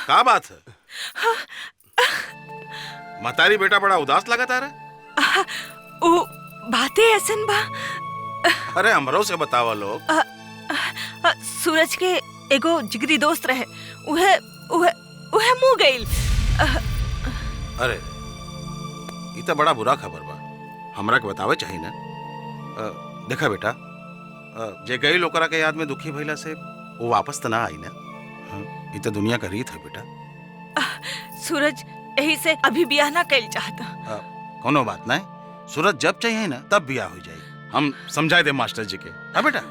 क्या बात है? मतारी बेटा बड़ा उदास लगा तारा। वो बातें ऐसन बा। अरे हमरो से बतावा लोग। सूरज के एगो जिगरी दोस्त रहे, उहे उहे उहे मुँह गइल। अरे ये तो बड़ा बुरा खबर बा, हमरा के बतावे चाहिए ना। देखा बेटा, जे गई लोकरा के याद में दुखी भइला से वो वापस तो ना आई ना। ये तो दुनिया का रीत है बेटा। सूरज यही से अभी ब्याह ना कैल चाहता। कोनो बात नहीं, सूरज जब चाहिए ना तब ब्याह हो जाएगी। हम समझाए दे मास्टर जी के। हाँ बेटा,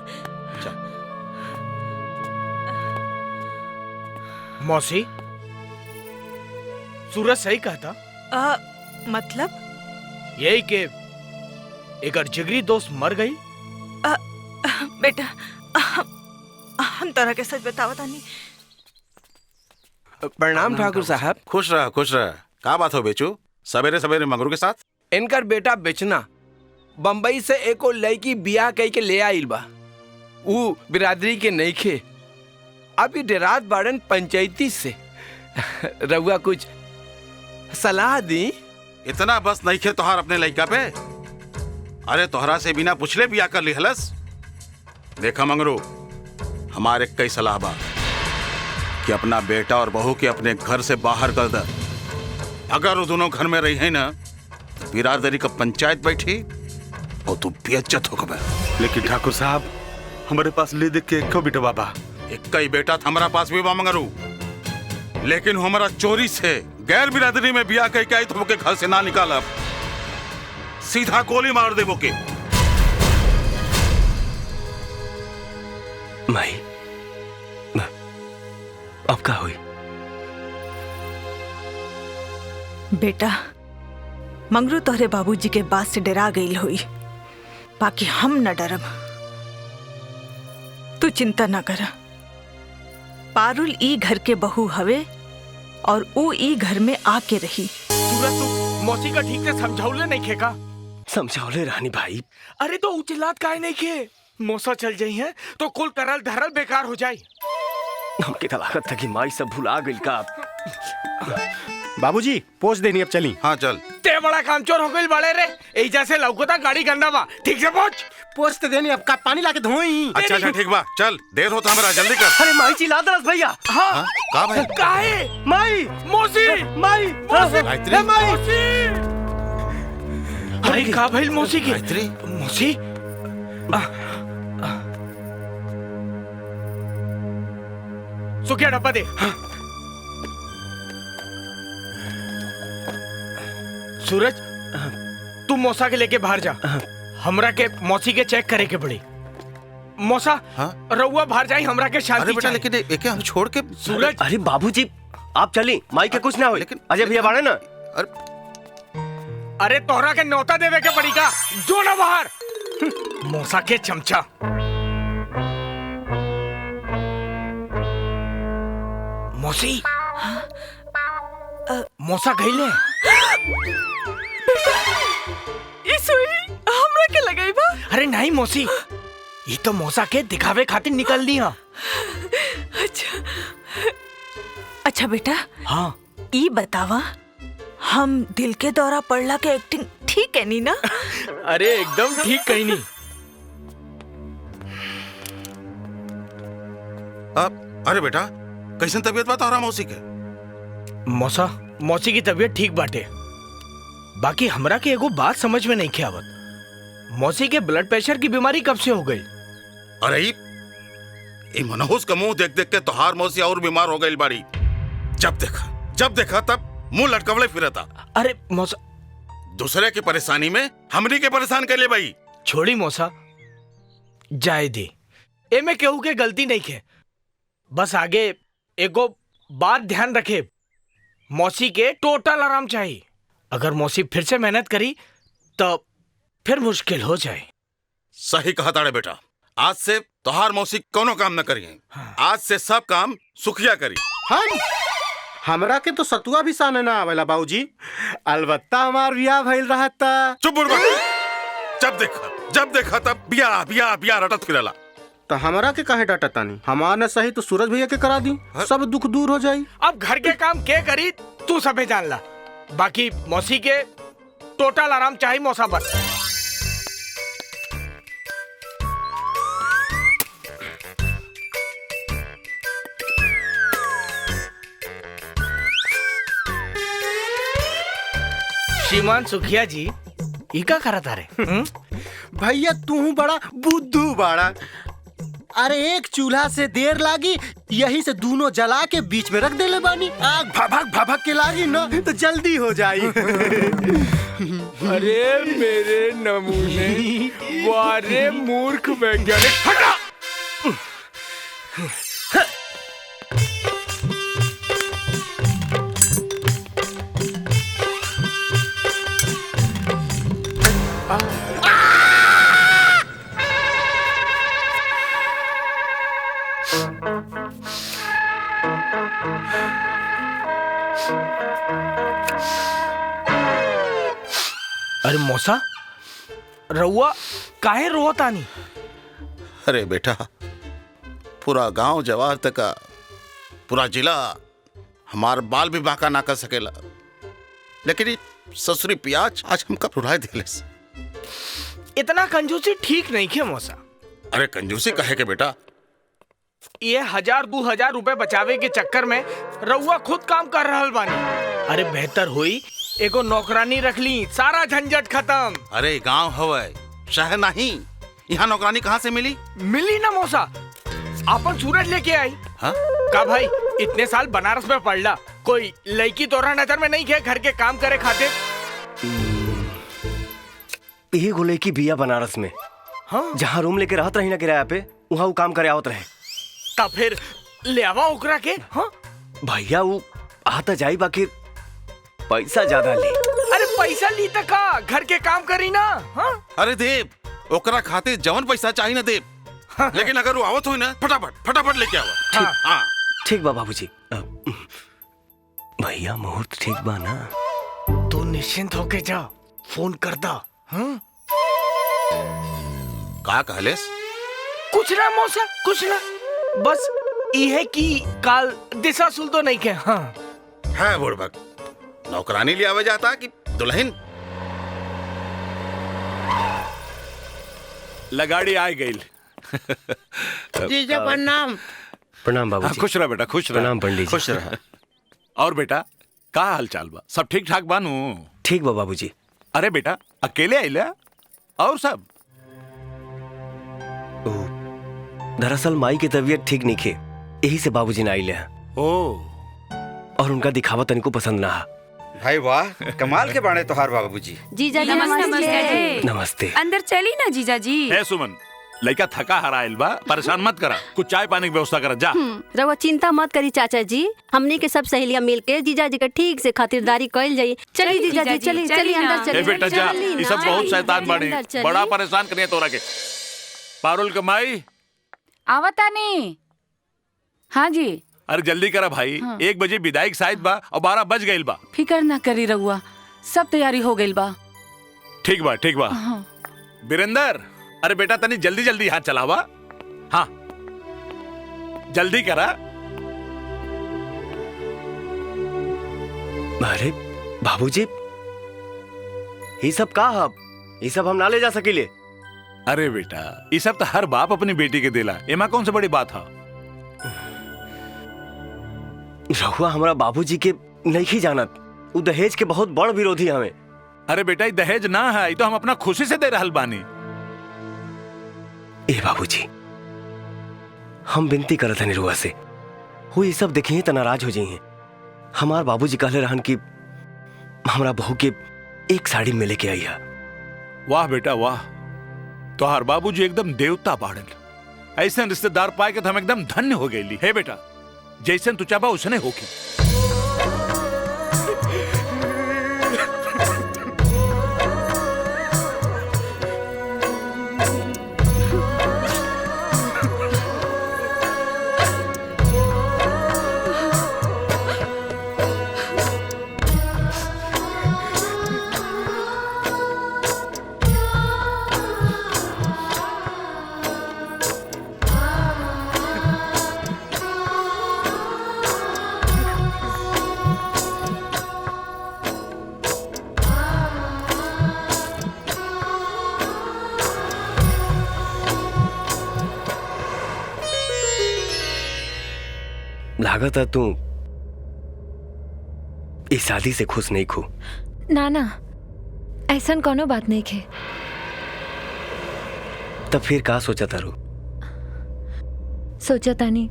मौसी, सूरज सही कहता। मतलब यही के एक जिगरी दोस्त मर गई। बेटा, हम तोरा के सच बतावता नहीं। प्रणाम ठाकुर साहब। खुश रह खुश रह। क्या बात हो बेचू, सवेरे सवेरे मगरू के साथ? इनकर बेटा बेचना बम्बई से एको लड़की बियाह कई के ले आइल बा। ऊ बिरादरी के नईखे, अभी डेरात बाड़न पंचायती से। रउआ कुछ सलाह दी। इतना बस नहीं खे तोहार अपने लड़का पे? अरे तोहरा से बिना पूछले बिया कर लिहलस। देखा मंगरू, हमारे कई सलाह बा कि अपना बेटा और बहू के अपने घर से बाहर कर दे। अगर वो दोनों घर में रही है ना, तो बिरादरी का पंचायत बैठी और तू बेइज्जत हो गए। लेकिन ठाकुर साहब, हमारे पास ले देख के एक बेटा बाबा, एक कई बेटा था हमारा पास भी बा मंगरू, लेकिन हमारा चोरी से गैर बिरादरी में बिया कह के तो के घर से ना निकाला, सीधा गोली मार दे वो के। माई, अब का हुई? बेटा, मंगरू तोहरे बाबूजी के बात से डरा गई हुई, बाकी हम न डरब। तू चिंता न कर। पारुल ई घर के बहू हवे और ऊ ई घर में आके रही। सूरज, तू मौसी का ठीक से समझौले नहीं खेका? समझौले रानी भाई। अरे तो उचिलात काहे नहीं खे? मौसा चल जाई है तो कुल करल धरल बेकार हो जाई। हमके तो लागत था कि माई सब भुला गइल का। बाबूजी पोछ देनी, अब चली। हाँ चल। ते बड़ा कामचोर हो गइल बड़े रे। एजा से लौकता गाड़ी गंदा बा। ठीक से पोछ ते देनी, अब का पानी लाके धोई। अच्छा ठीक बा, चल देर होता हमरा, जल्दी कर। अरे माई चिल्ला दरस भैया। हाँ का भाई? काहे? माई, मौसी, माई, गायत्री, मौसी। अरे का भइल मौसी की? गायत्री, मौसी, सुखिया डब्बा दे। सूरज, तू मौसा के लेके बाहर जा। हमरा के मौसी के चेक करे के पड़ी। मौसा, रउआ बाहर जाई, हमरा के शांति। अरे बेटा, लेकिन एके हम छोड़ के। सूरज, अरे बाबूजी आप चली, माई के कुछ ना हो। लेकिन अजय भैया बाड़े ना। अरे तोहरा के न्योता देवे के पड़ी का? जो ना बाहर। मौसा के चमचा। मौसी, मौसा गईले। ई सुई हमरा के लगाई बा? अरे नहीं मौसी, ये तो मौसा के दिखावे खातिर निकल दी। अच्छा अच्छा बेटा। हाँ, ई बतावा, हम दिल के दौरा पड़ला के एक्टिंग ठीक है नी ना? अरे एकदम ठीक कहीं नहीं। अरे बेटा, कैसन तबीयत बता रहा मौसी के? मौसा, मौसी की तबीयत ठीक बाटे, बाकी हमरा के एगो बात समझ में नहीं आवत। मौसी के ब्लड प्रेशर की बीमारी कब से हो गई? अरे ये मनहूस का मुंह देख देख के तोहार मौसी और बीमार हो गई बाड़ी। जब देखा तब मुंह लटकवले फिरता। अरे मौसा, दूसरे की परेशानी में हमनी के परेशान कर ले भाई। छोड़ी मौसा, जाए दे, ए में केहू के गलती नहीं है। बस आगे एगो बात ध्यान रखे, मौसी के टोटल आराम चाहिए। अगर मौसी फिर से मेहनत करी तो फिर मुश्किल हो जाए। सही कहा ताड़े बेटा, आज से तोहार मौसी कोनो काम न करिए। आज से सब काम सुखिया करी। हाँ, हमरा के तो सतुआ भी साने ना आवेला बाबूजी। अलबत्ता हमार बियाह भइल रहता। चुप बुढ़बा, जब देखा तब बिया रटत फिरला। तो हमरा के काहे डांटतानी? हमार न सही तो सूरज भैया के करा दी, सब दुख दूर हो जाई। अब घर के काम के करी तू सबे जान ला, बाकी मौसी के टोटल आराम चाहिए। मौसा बस श्रीमान सुखिया जी, ई का करता रे? भैया तू बड़ा बुद्धू बाड़ा। अरे एक चूल्हा से देर लागी, यही से दोनों जला के बीच में रख देले बानी। आग भभक के लागी ना तो जल्दी हो जाई। अरे मेरे नमूने, वारे मूर्ख वैज्ञानिक, हटा! अरे मौसा, रउआ काहे रोतानी? अरे बेटा, पूरा गांव जवार तक, पूरा जिला हमार बाल भी बांका ना कर सकेला, लेकिन ससुरी प्याज आज हमका रुलाए दिले। इतना कंजूसी ठीक नहीं खे मौसा। अरे कंजूसी कहे के बेटा? ये 1000-2000 रुपए बचावे के चक्कर में रउआ खुद काम कर रहल बानी। अरे बेहतर हुई एगो नौकरानी रख ली, सारा झंझट खत्म। अरे गांव हवे, शहर नहीं। यहाँ नौकरानी कहाँ से मिली? मिली ना मौसा, अपन सूरज लेके आई। हाँ? का भाई इतने साल बनारस में पढ़ला, कोई लड़की तोरा नजर में नहीं है घर के काम करे खातिर? ये गोले की बिया बनारस में, हाँ? जहाँ रूम लेके रहत रही ना किराया पे, वहाँ वो काम करे आवत रहे। तब फिर ले आवा ओकरा के। हाँ? भैया वो आता जाई, बाकी पैसा ज्यादा ले। अरे पैसा ली तक का, घर के काम करी ना। हाँ? अरे देव, ओकरा खातिर जवन पैसा चाहिए ना देव। हाँ। लेकिन अगर वो आवत हुई ना, फटाफट लेके आवा। हाँ। हाँ। ठीक बा बाबूजी। भैया मुहूर्त ठीक बा ना? तू निश्चिंत होके जा, फोन कर दा। हाँ? का कहलेस? कुछ ना मौसा, कुछ ना, बस ये कि काल दिशा सुल तो नहीं के। हाँ है बुड़बक, नौकरानी ले आवे जाता कि दुल्हन? लगाड़ी आ गई। जीजा प्रणाम। प्रणाम बाबूजी। खुश रह बेटा, खुश रह। प्रणाम पंडित जी। खुश रह। और बेटा का हाल चाल बा? सब ठीक ठाक बानू? ठीक बा बाबूजी। अरे बेटा अकेले आइला और सब? दरअसल माई की तबीयत ठीक नहीं खे, यही से बाबूजी ना आइले। और उनका दिखावा तनिको पसंद ना। भाई वाह, कमाल के बाणे तोहार बाबूजी। जीजा जी नमस्ते। नमस्ते। अंदर चली ना जीजा जी। है सुमन, लड़का थका हारा आइल बा, परेशान मत करा, कुछ चाय पानी की व्यवस्था करा जा। रवा चिंता मत करी चाचा जी, हमनी के सब सहेलियां मिल के जीजा जी के ठीक से खातिरदारी कइल जाई। चली जीजा जी, चली चली अंदर चली। बेटा जा, ये सब बहुत शैतान बाड़े, बड़ा परेशान करिए तोरा के। पारुल के माई आवता नहीं। हाँ जी। अरे जल्दी करा भाई। हाँ। 1 बजे विदाई शायद बा और 12 बज गइल बा। फिकर ना करी रहुआ, सब तैयारी हो गइल बा। ठीक बा, ठीक बा। हाँ। बीरेंदर, अरे बेटा तनी जल्दी जल्दी हाथ चलावा। हाँ जल्दी करा। अरे बाबूजी, ये सब का हब? ये सब हम ना ले जा सकीले। अरे बेटा ये सब तो हर बाप अपनी बेटी के देला, एमा कौन सी बड़ी बात है? रहुआ हमारा बाबूजी के नहीं जानत, वो दहेज के बहुत बड़ विरोधी हमें। अरे बेटा ये दहेज ना है, तो हम अपना खुशी से दे रहल बानी। ए बाबूजी, हम विनती करत हनी रुआ से, वो ये सब देखिए तो नाराज हो जाइए। हमार बाबूजी कहले रहन कि हमारा बहू के एक साड़ी में लेके आई है। वाह बेटा वाह, तोहार बाबूजी एकदम देवता बाड़न। ऐसे रिश्तेदार पाए के तो हम एकदम धन्य हो गए। हे बेटा जैसे तू चाहबा उसने होगी। लागत है तू इस शादी से खुश नहीं खो। ना ना, ऐसा कोनो बात नहीं खे। तब फिर का सोचा तारू? सोचा तानी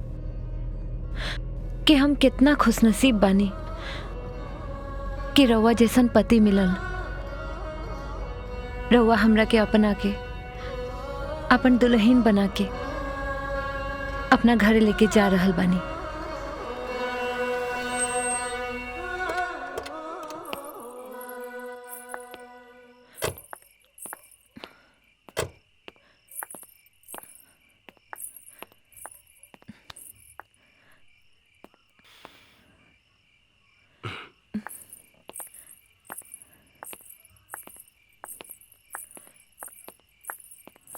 कि हम कितना खुशनसीब बानी कि रउआ जैसन पति मिलल। रउआ हमरा के अपना के, अपन दुल्हन बना के अपना घर लेके जा रहल बानी।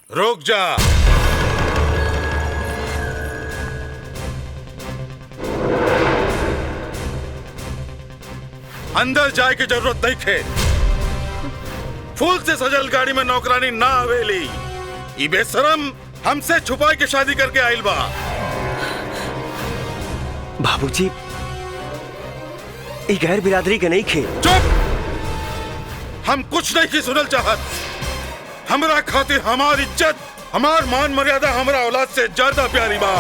रुक जा। अंदर जाए की जरूरत नहीं थे। फूल से सजल गाड़ी में नौकरानी ना आवेली। ई बेशरम हमसे छुपाई के शादी करके आइल बा। बाबूजी ई गैर बिरादरी के नहीं खे। चुप! हम कुछ नहीं की सुनल चाहत। हमरा खातिर हमार इज्जत, हमार मान मर्यादा हमरा औलाद से ज्यादा प्यारी बा।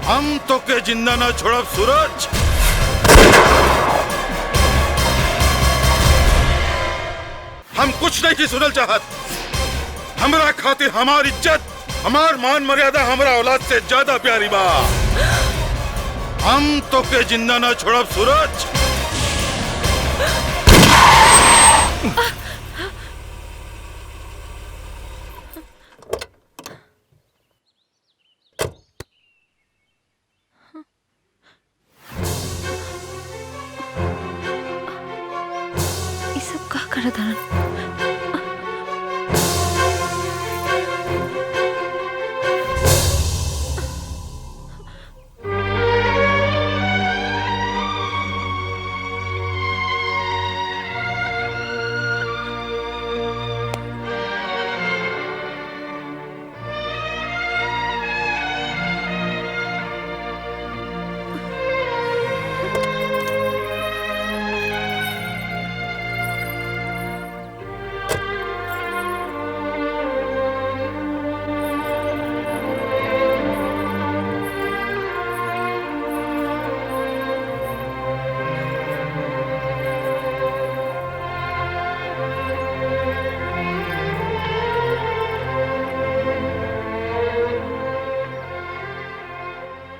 हम तो के जिंदा ना छोड़ब सूरज। हम कुछ नहीं की सुनल चाहत। हमरा खातिर हमार इज्जत, हमार मान मर्यादा हमरा औलाद से ज्यादा प्यारी बा। हम तो के जिंदा ना छोड़ब सूरज। ये सब का करत हन?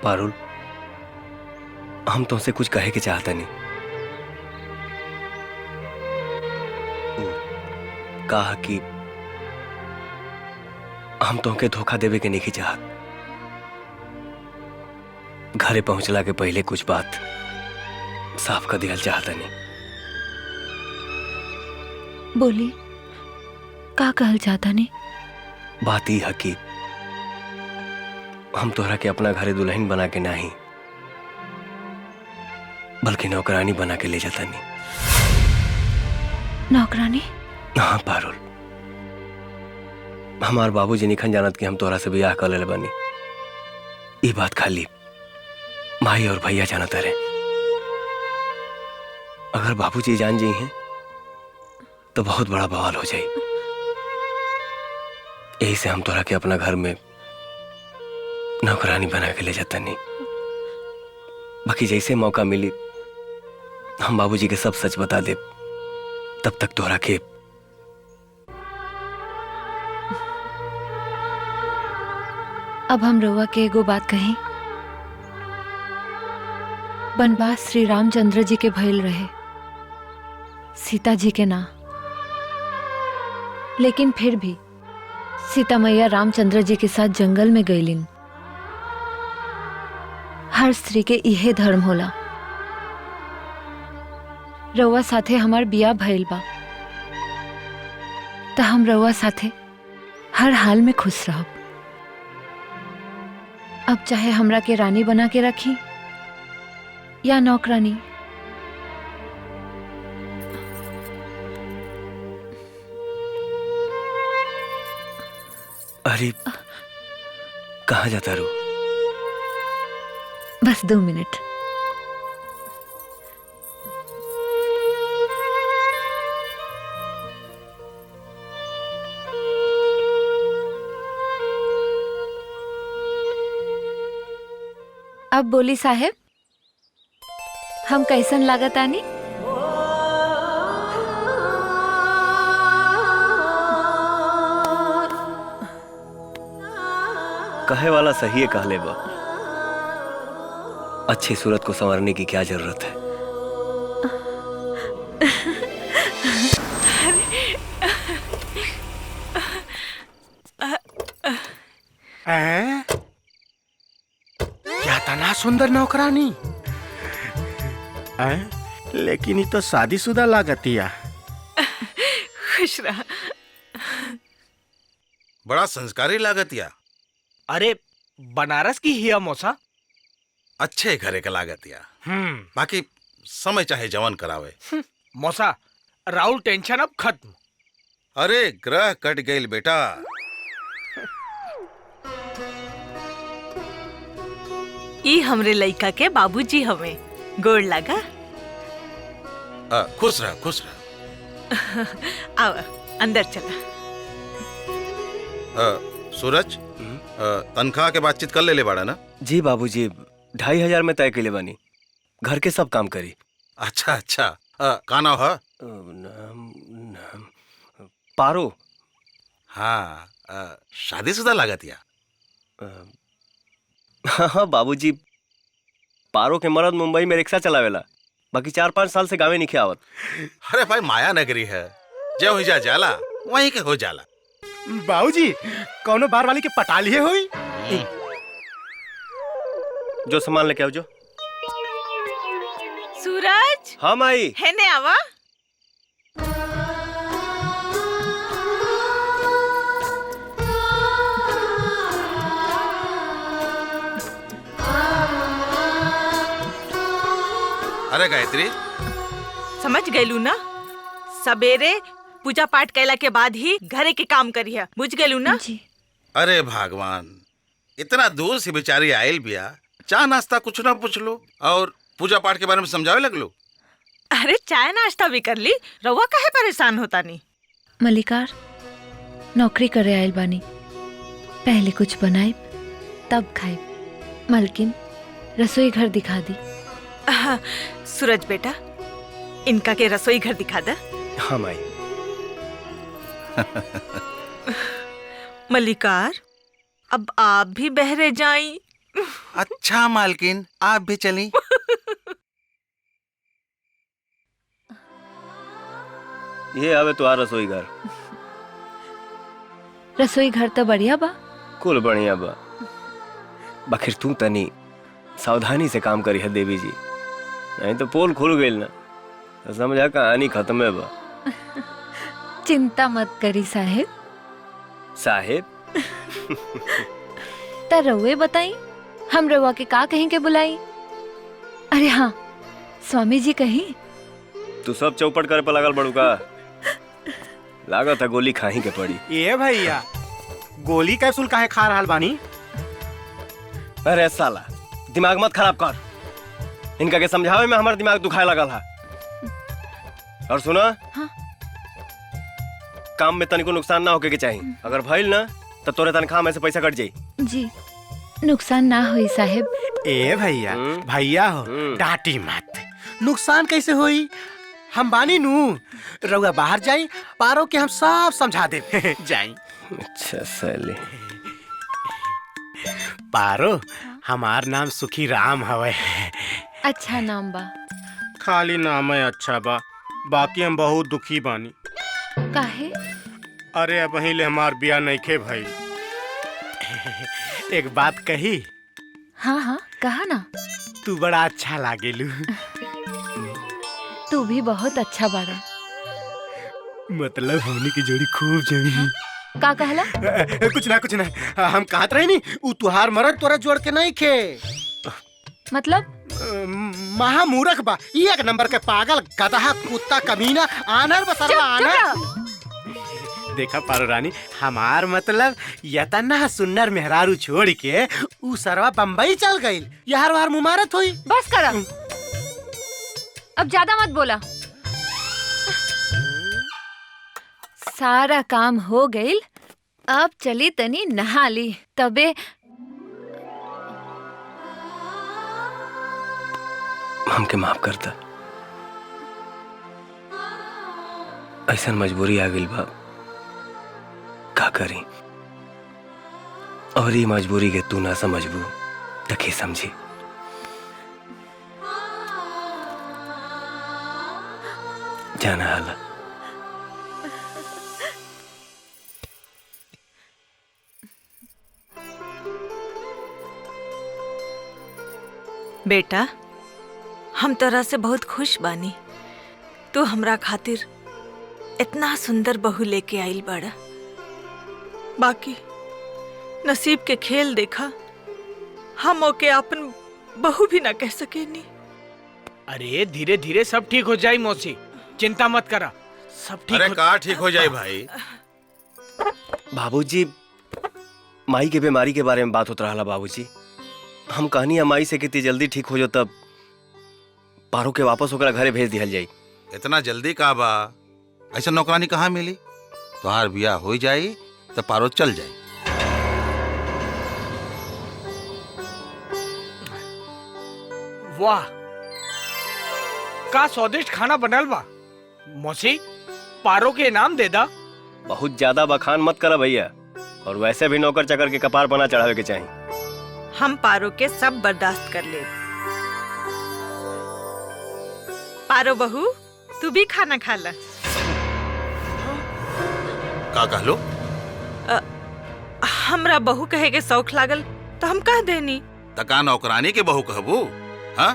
पारुल, हम तुमसे कुछ कहे के चाहता नहीं। कहा कि हम तुमके धोखा देवे के नहीं चाहत। घरे पहुंचला के पहले कुछ बात साफ कर दिया चाहता नहीं। बोली का कहल चाहता नहीं? बात यह है कि हम तोहरा के अपना घरे दुल्हन बना के नहीं बल्कि नौकरानी बना के ले जाता नहीं। नौकरानी? हाँ पारुल, हमार बाबूजी निखन जानत कि हम तोहरा से ब्याह कर ले बनी। ये बात खाली माई और भैया जानत रहे। अगर बाबूजी जान जी हैं तो बहुत बड़ा बवाल हो जाए। यही से हम तोहरा के अपना घर में नौकरानी बना के ले जाता नहीं। बाकी जैसे मौका मिली हम बाबूजी के सब सच बता दे। तब तक तोहरा के अब हम रउआ के एगो बात कही। वनवास श्री रामचंद्र जी के भइल रहे, सीता जी के ना। लेकिन फिर भी सीता मैया रामचंद्र जी के साथ जंगल में गईलिन। हर स्त्री के इहे धर्म होला। रउआ साथे हमार बिया भइल बा त हम रउआ साथे हर हाल में खुश रहब। अब चाहे हमरा के रानी बना के रखी या नौकरानी। अरे कहाँ जाता रू? बस 2 मिनट। अब बोली साहेब, हम कैसन लागत आनी? कहे वाला सही है कहले बा। अच्छी सूरत को संवारने की क्या जरूरत है? क्या तना सुंदर नौकरानी। लेकिन ये तो शादीशुदा लागतिया। खुश रहा। बड़ा संस्कारी लागतिया। अरे बनारस की हिया मौसा। अच्छे घरे का लागतिया। बाकी समय चाहे जवन करावे। मौसा राहुल टेंशन अब खत्म। अरे ग्रह कट गई बेटा। ई हमरे लइका के बाबूजी हमें गोड़ लगा। खुश रह खुश रह। आओ अंदर चला। सूरज तनख्वाह के बातचीत कर ले बाड़ा ना? जी बाबूजी 2500 में तय के बानी, घर के सब काम करी। अच्छा अच्छा। का नाम है? पारो। हाँ शादीशुदा लागत या? हाँ बाबूजी, पारो के मर्द मुंबई में रिक्शा चलावेला, बाकी 4-5 साल से गाँव नहीं आवत। अरे भाई माया नगरी है, जो ही जा जाला वहीं के हो जाला। बाबूजी कौनो बार वाली के पटा लिए हुई? जो सामान लेके आओ जो। सूरज। हाँ माई। है ने आवा। अरे गायत्री, समझ गयलू ना? सवेरे पूजा पाठ कैला के बाद ही घरे के काम करिया, बुझ गयलू ना? जी। अरे भगवान, इतना दूर से बेचारी आयल बिया, चाय नाश्ता कुछ ना पूछ लो और पूजा पाठ के बारे में समझावे लगलो। अरे चाय नाश्ता भी कर ली, रउआ काहे परेशान होता नहीं? मल्लिकार नौकरी करे आयल बानी, पहले कुछ बनाई तब खाई। मलकिन रसोई घर दिखा दी। सूरज बेटा, इनका के रसोई घर दिखा दा। हाँ माई। मल्लिकार, अब आप भी बहरे जाई। अच्छा मालकिन, आप भी चली। ये आवे तो आ रसोई घर। रसोई घर तो बढ़िया बा। कुल बढ़िया बा, बाखिर तू तनी सावधानी से काम करी है देवी जी, नहीं तो पोल खुल गई ना तो समझा कहानी खत्म है बा। चिंता मत करी साहेब। साहेब? ता रउए बताई, हम रउआ के का कहीं के बुलाई? अरे हाँ, स्वामी जी कहीं। तू सब चौपट करे पर लगल बड़ू का? लागत है गोली खाही के पड़ी। ये भैया गोली कैप्सूल काहे खा रहल बानी? अरे साला दिमाग मत खराब कर, इनका के समझावे में हमारा दिमाग दुखाए लगल है। और सुना, हाँ? काम में तनिको नुकसान ना होके के चाहिए, अगर भइल ना तो तोरे तनख्वाह में से पैसा कट जाई। जी नुकसान ना हुई साहेब। ए भैया भैया हो, डांटी मत। नुकसान कैसे हुई? हम बानी नू, रउआ बाहर जाई, पारो के हम सब समझा दे। जाई। अच्छा साले। पारो, हमार नाम सुखी राम हवे। अच्छा नाम बा। खाली नाम है अच्छा बा, बाकी हम बहुत दुखी बानी। काहे? अरे अब ले हमार बिया नइखे भइल। एक बात कही? हाँ हाँ कहा ना। तू बड़ा अच्छा लागेलू। तू भी बहुत अच्छा बाड़ा। मतलब हमनी की जोड़ी खूब जमी। का कहला? कुछ ना, हम कहत रही नी, उ तुहार मरद तोरा जोड़ के नहीं खे। मतलब? महामूर्ख बा, एक नंबर के पागल, गधा, कुत्ता, कमीना, आनर बसरवा आनर। देखा पारो रानी, हमार मतलब यतना सुन्नर मेहरारू छोड़ के उ सरवा बम्बई चल गई, यार वार मुमारत हुई। बस करा, अब ज्यादा मत बोला। सारा काम हो गई, अब चली तनी नहा ली, तबे हमके माफ करता, ऐसा मजबूरी आ गई बा, का करी? और ये मजबूरी के तू ना समझबू तो के समझी? जाना हाला। बेटा, हम तोरा से बहुत खुश बानी। तू हमरा खातिर इतना सुंदर बहू लेके आइल बड़ा। बाकी नसीब के खेल देखा, हम ओके अपन बहू भी ना कह सके नी। अरे धीरे धीरे सब ठीक हो जाई मौसी, चिंता मत करा। सब अरे कहाँ ठीक हो जाए भाई? बाबूजी माई के बीमारी के बारे में बात होता रहा बाबूजी। हम कहनी है माई से कितनी जल्दी ठीक हो जाओ तब पारो के वापस होकर घरे भेज दिया जाई। इतना जल्दी का बा? ऐसा नौकरानी कहाँ मिली? तुम्हार बियाह हो जाई तो पारो चल जाई। वाह का स्वादिष्ट खाना बनल बा। मौसी पारो के इनाम दे दा। बहुत ज्यादा बखान मत करा भैया, और वैसे भी नौकर चाकर के कपार बना चढ़ावे के चाहिए। हम पारो के सब बर्दाश्त कर ले। पारो बहू तू भी खाना खा ला। का कहलो? हमरा बहू कहे के शौक लागल तो हम कह देनी। तका नौकरानी के बहू कहबू? हाँ,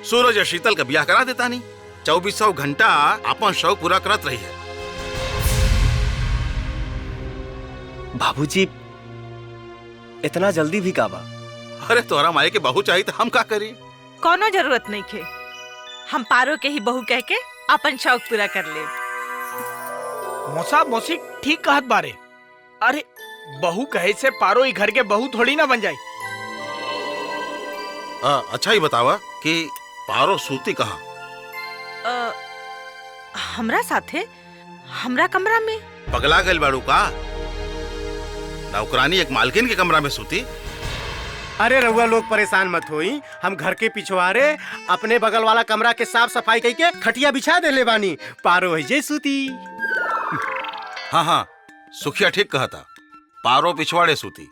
सूरज और शीतल का ब्याह करा देता नहीं। 2400 घंटा अपन शौक पूरा करत रही है। बाबूजी इतना जल्दी भी काबा? अरे तोहरा माई के बहू चाहिए तो हम का करी? कोनो जरूरत नहीं खे। हम पारो के ही बहू कह के अपन शौक पूरा कर ले। मौसा मौसी ठीक कहत बारे। अरे बहू कहे से पारो ही घर के बहू थोड़ी ना बन जाए। अच्छा ही बतावा कि पारो सूती कहाँ? हमरा साथे हमरा कमरा में। पगला गइल बाड़ू का? नौकरानी एक मालकिन के कमरा में सूती? अरे रउआ लोग परेशान मत होई, हम घर के पिछवाड़े अपने बगल वाला कमरा के साफ सफाई करके खटिया बिछा देले बानी। पारो है जे सूती। हाँ हाँ, सुखिया ठीक कहता, पारो पिछवाड़े सूती।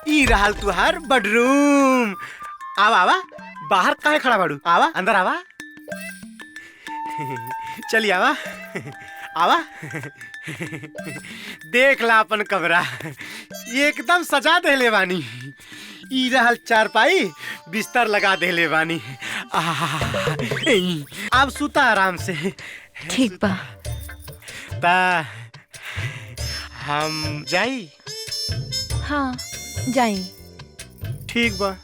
ई रहल तुहार बेडरूम। आवा आवा, बाहर काहे खड़ा बाड़ू? आवा अंदर आवा। चलिए आवा आवा। देख ला अपन कमरा एकदम सजा देले बानी। ई रहल चारपाई, बिस्तर लगा देले बानी। अब सुता आराम से। ठीक बा। ता हम जाई? हाँ जाई। ठीक बा।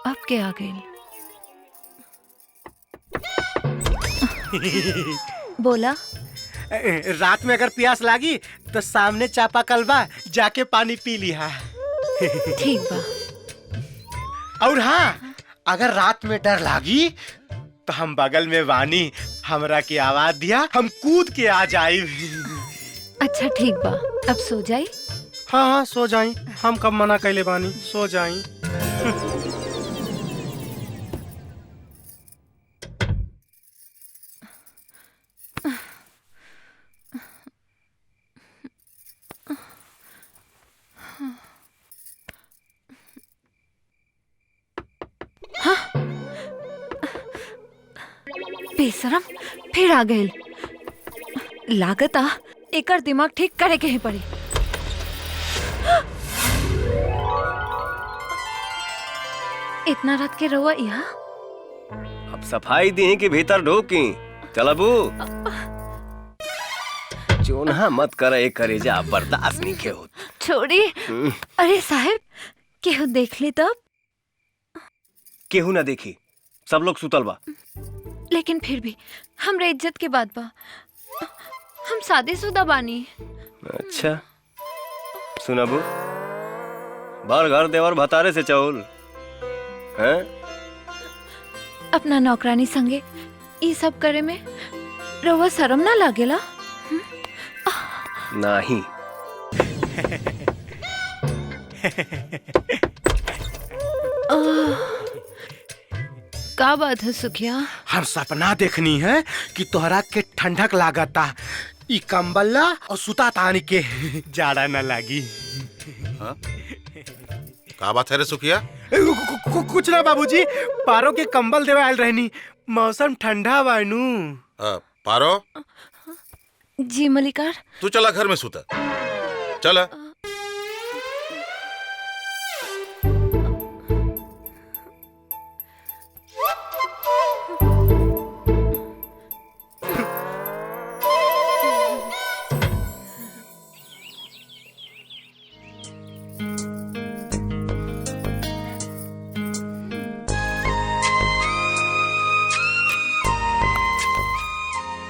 अब के आ गई? बोला। रात में अगर प्यास लागी तो सामने चापाकल बा, जाके पानी पी लिहा। ठीक बा। और हाँ, अगर रात में डर लागी तो हम बगल में वानी, हमरा की आवाज दिया, हम कूद के आ जाई। अच्छा ठीक बा, अब सो जाई। हाँ हाँ सो जाई, हम कब मना कैले बानी, सो जाई। बेशरम फिर आ गए। लागत आ एकर दिमाग ठीक करे के ही पड़ी। इतना रात के रहुआ यहाँ? अब सफाई दी कि भीतर ढोकी? चलबू चोना मत कर, एक करेजा बर्दाश्त नहीं के हो। छोड़ी। अरे साहब केहू देख ली तब? केहू ना देखी, सब लोग सुतल बा। लेकिन फिर भी हमरे इज्जत के बात बा, हम शादीशुदा बानी। अच्छा सुनबू, बार घर देवर भतारे से चौल हैं? अपना नौकरानी संगे ये सब करे में रउआ शर्म ना लागेला? नहीं। का बात है सुखिया? हम सपना देखनी है कि तोहरा के ठंडक लागता, ई कंबला और सुता तानी के जाड़ा न लागी। हाँ? का बात है रे सुखिया? कुछ ना बाबूजी, पारो के कंबल देवे आयल रहनी, मौसम ठंडा बानू। पारो जी मलिकार। तू चला घर में सुता, चला।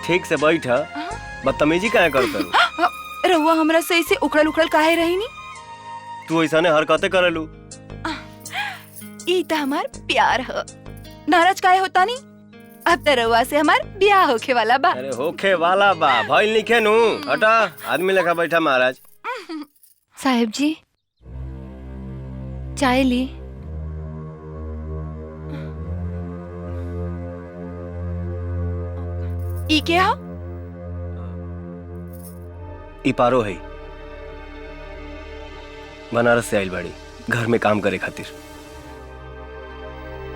ठीक से बैठ, बदतमीजी काहे करत रू? रउआ हमरा से ऐसे उखड़ल उखड़ल काहे रही नी? तू ऐसाने हरकतें करेलू। ई त हमार प्यार ह। नाराज काहे होता नी? अब त रउआ से हमार ब्याह होखे वाला बा। अरे होखे वाला बा, भइल निखे नु। हटा, आदमी लेखा बैठा महाराज। साहेब जी चाय ली। ई के ह? ई पारो है, बनारस से आइल बाड़ी घर में काम करे खातिर।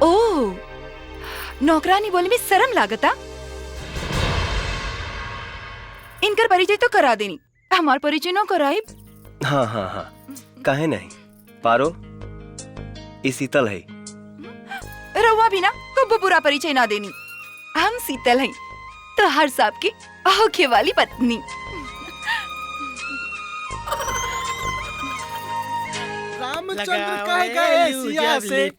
ओ, नौकरानी बोले में शर्म लागता। इनकर परिचय तो करा देनी, हमार परिचय न कराई। हाँ हाँ हाँ, काहे नहीं। पारो, ई शीतल है। रउआ भी ना कबो बुरा परिचय ना देनी। हम शीतल हैं, तो हर साहब की होखे वाली पत्नी। रामचंद्र कह गए सिया से।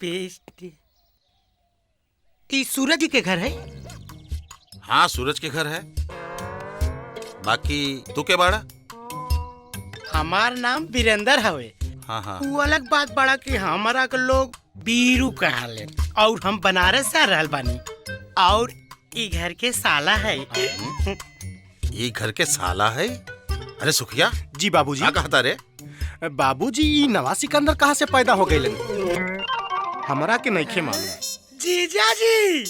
ई सूरज के घर है? हाँ, सूरज के घर है। बाकी तू के बाड़ा? हमार नाम वीरेंद्र हवे। हाँ हाँ। वो अलग बात बड़ा कि हमारा के लोग बीरू कहाले और हम बनारस से रहल बानी और ई घर के साला है। ये घर के साला है? अरे सुखिया जी बाबूजी। क्या कहता रे? बाबूजी ई नवाज सिकंदर कहाँ से पैदा हो गए? हमारा के नहीं मालूम। जीजा जी।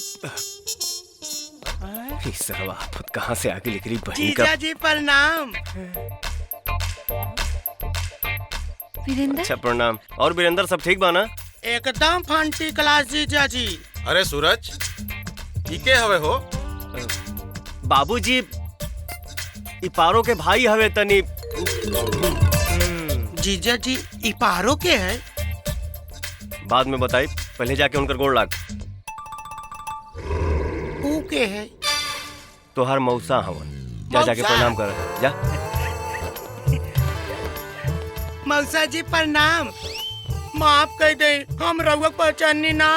सरवा आफत कहाँ से आके निकली बहन का। जीजा जी प्रणाम। वीरेंद्र। अच्छा प्रणाम। और वीरेंद्र सब ठीक बा ना? एकदम फंटी क्लास जीजा जी। अरे सूरज, ई के हवे हो? बाबूजी, ई पारो के भाई हवे तनी। जीजा जी ई पारो के है? बाद में बताई, पहले जाके उनकर गोड़ लाग। ऊ के है? तोहार मौसा हवन। जा जाके प्रणाम कर जा। मौसा जी प्रणाम। माफ कर दे, हम रउआ पहचानी ना।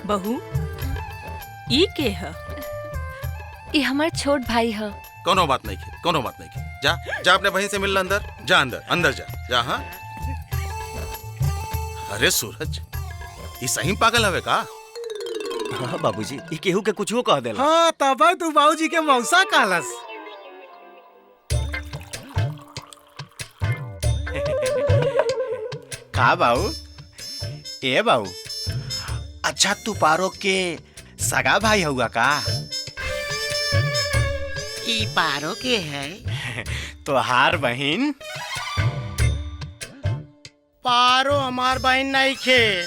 बहू, ई के है? ये हमार छोट भाई है। कोनो बात नहीं की, कोनो बात नहीं की। जा जा अपने बहन से मिल अंदर जा, अंदर अंदर जा जा। हाँ। अरे सूरज, ये सही पागल हवे का? हाँ बाबूजी, ये केहू के कुछ कह देला। हाँ तब तू बाबूजी के मौसा कहलस। का बाबू? ए बाबू, अच्छा तू पारो के सगा भाई हुआ का? ई पारो के है? तोहार बहन? पारो हमार बहन नहीं खे।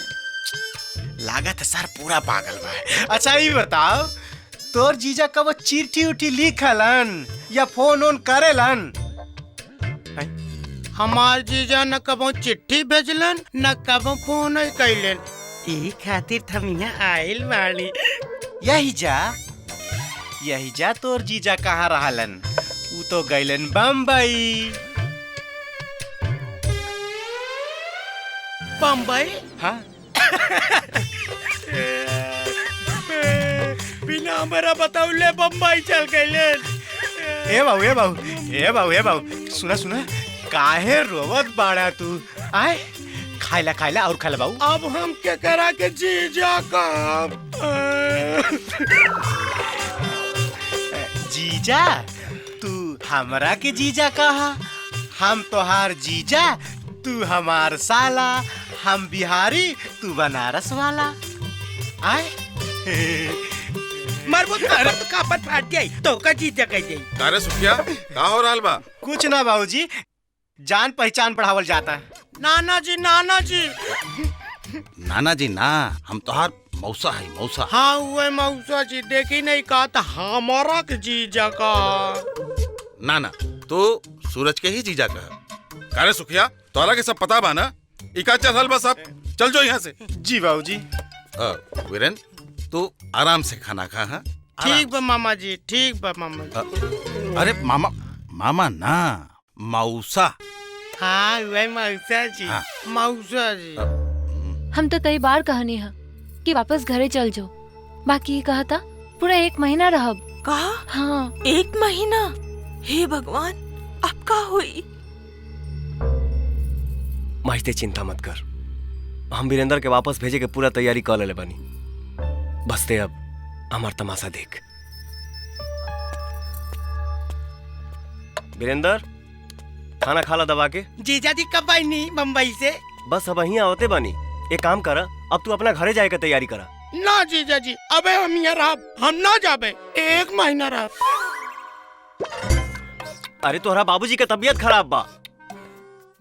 लागत सर पूरा पागल बा। अच्छा ये बताओ, तोर जीजा कब चिट्ठी उठी लिखलन या फोन ओन करेलन? हमार जीजा न कबो चिट्ठी भेजलन न कबो फोन कैलन। ई खातिर हम यहाँ आइल बानी। यही जा तोर जीजा कहाँ रहलन? ऊ तो गइलन बम्बई। बम्बई? हाँ। बिना हमारा बताउले बम्बई चल गइलन। ए बाबू, सुना काहे रोवत बाड़ा तू? आए खाइला और खाइला बाबू। अब हम क्या करा के जीजा का? जीजा? तू हमरा के जीजा कहा? हम तोहार जीजा, तू हमार साला। हम बिहारी, तू बनारस वाला। आए मरबो तारा तो कापत फाट जाई, तो का जीजा कह जाई। अरे सुखिया, का हो रहल बा? कुछ ना बाबूजी, जान पहचान बढ़ावल जाता है। नाना जी। नाना जी ना, हम तोहार मौसा है, मौसा। हाँ वो मौसा जी, देखी नहीं कहा था हमारा के जीजा का। ना तो सूरज के ही जीजा का। अरे सुखिया, तोरा के सब पता बा ना? इका चल बस, अब चल जो यहाँ से। जी बाबूजी। वीरेंद्र, तू आराम से खाना खा। हाँ ठीक बा मामा जी, ठीक बा मामा जी। अरे मामा ना, मौसा। हाँ वही मौसा जी। हाँ। मौसा जी। हम तो कई बार कहनी है कि वापस घरे चल जाओ, बाकी कहा था पूरा 1 महीना रहब, कहा? हाँ। 1 महीना? हे भगवान, अब का हुई? माइते चिंता मत कर, हम वीरेंद्र के वापस भेजे के पूरा तैयारी कर ले बानी। बस ते अब हमार तमाशा देख। वीरेंद्र, खाना खा ला दबा के। जीजा जी कब आई नहीं बम्बई से? बस अब यहीं आवते बानी। एक काम कर, अब तू अपना घरे जाए के तैयारी करा। ना जीजा जी, अबे हम यहाँ रह, हम ना जाबे। 1 महीना रह। अरे तोहरा बाबूजी के तबीयत खराब बा।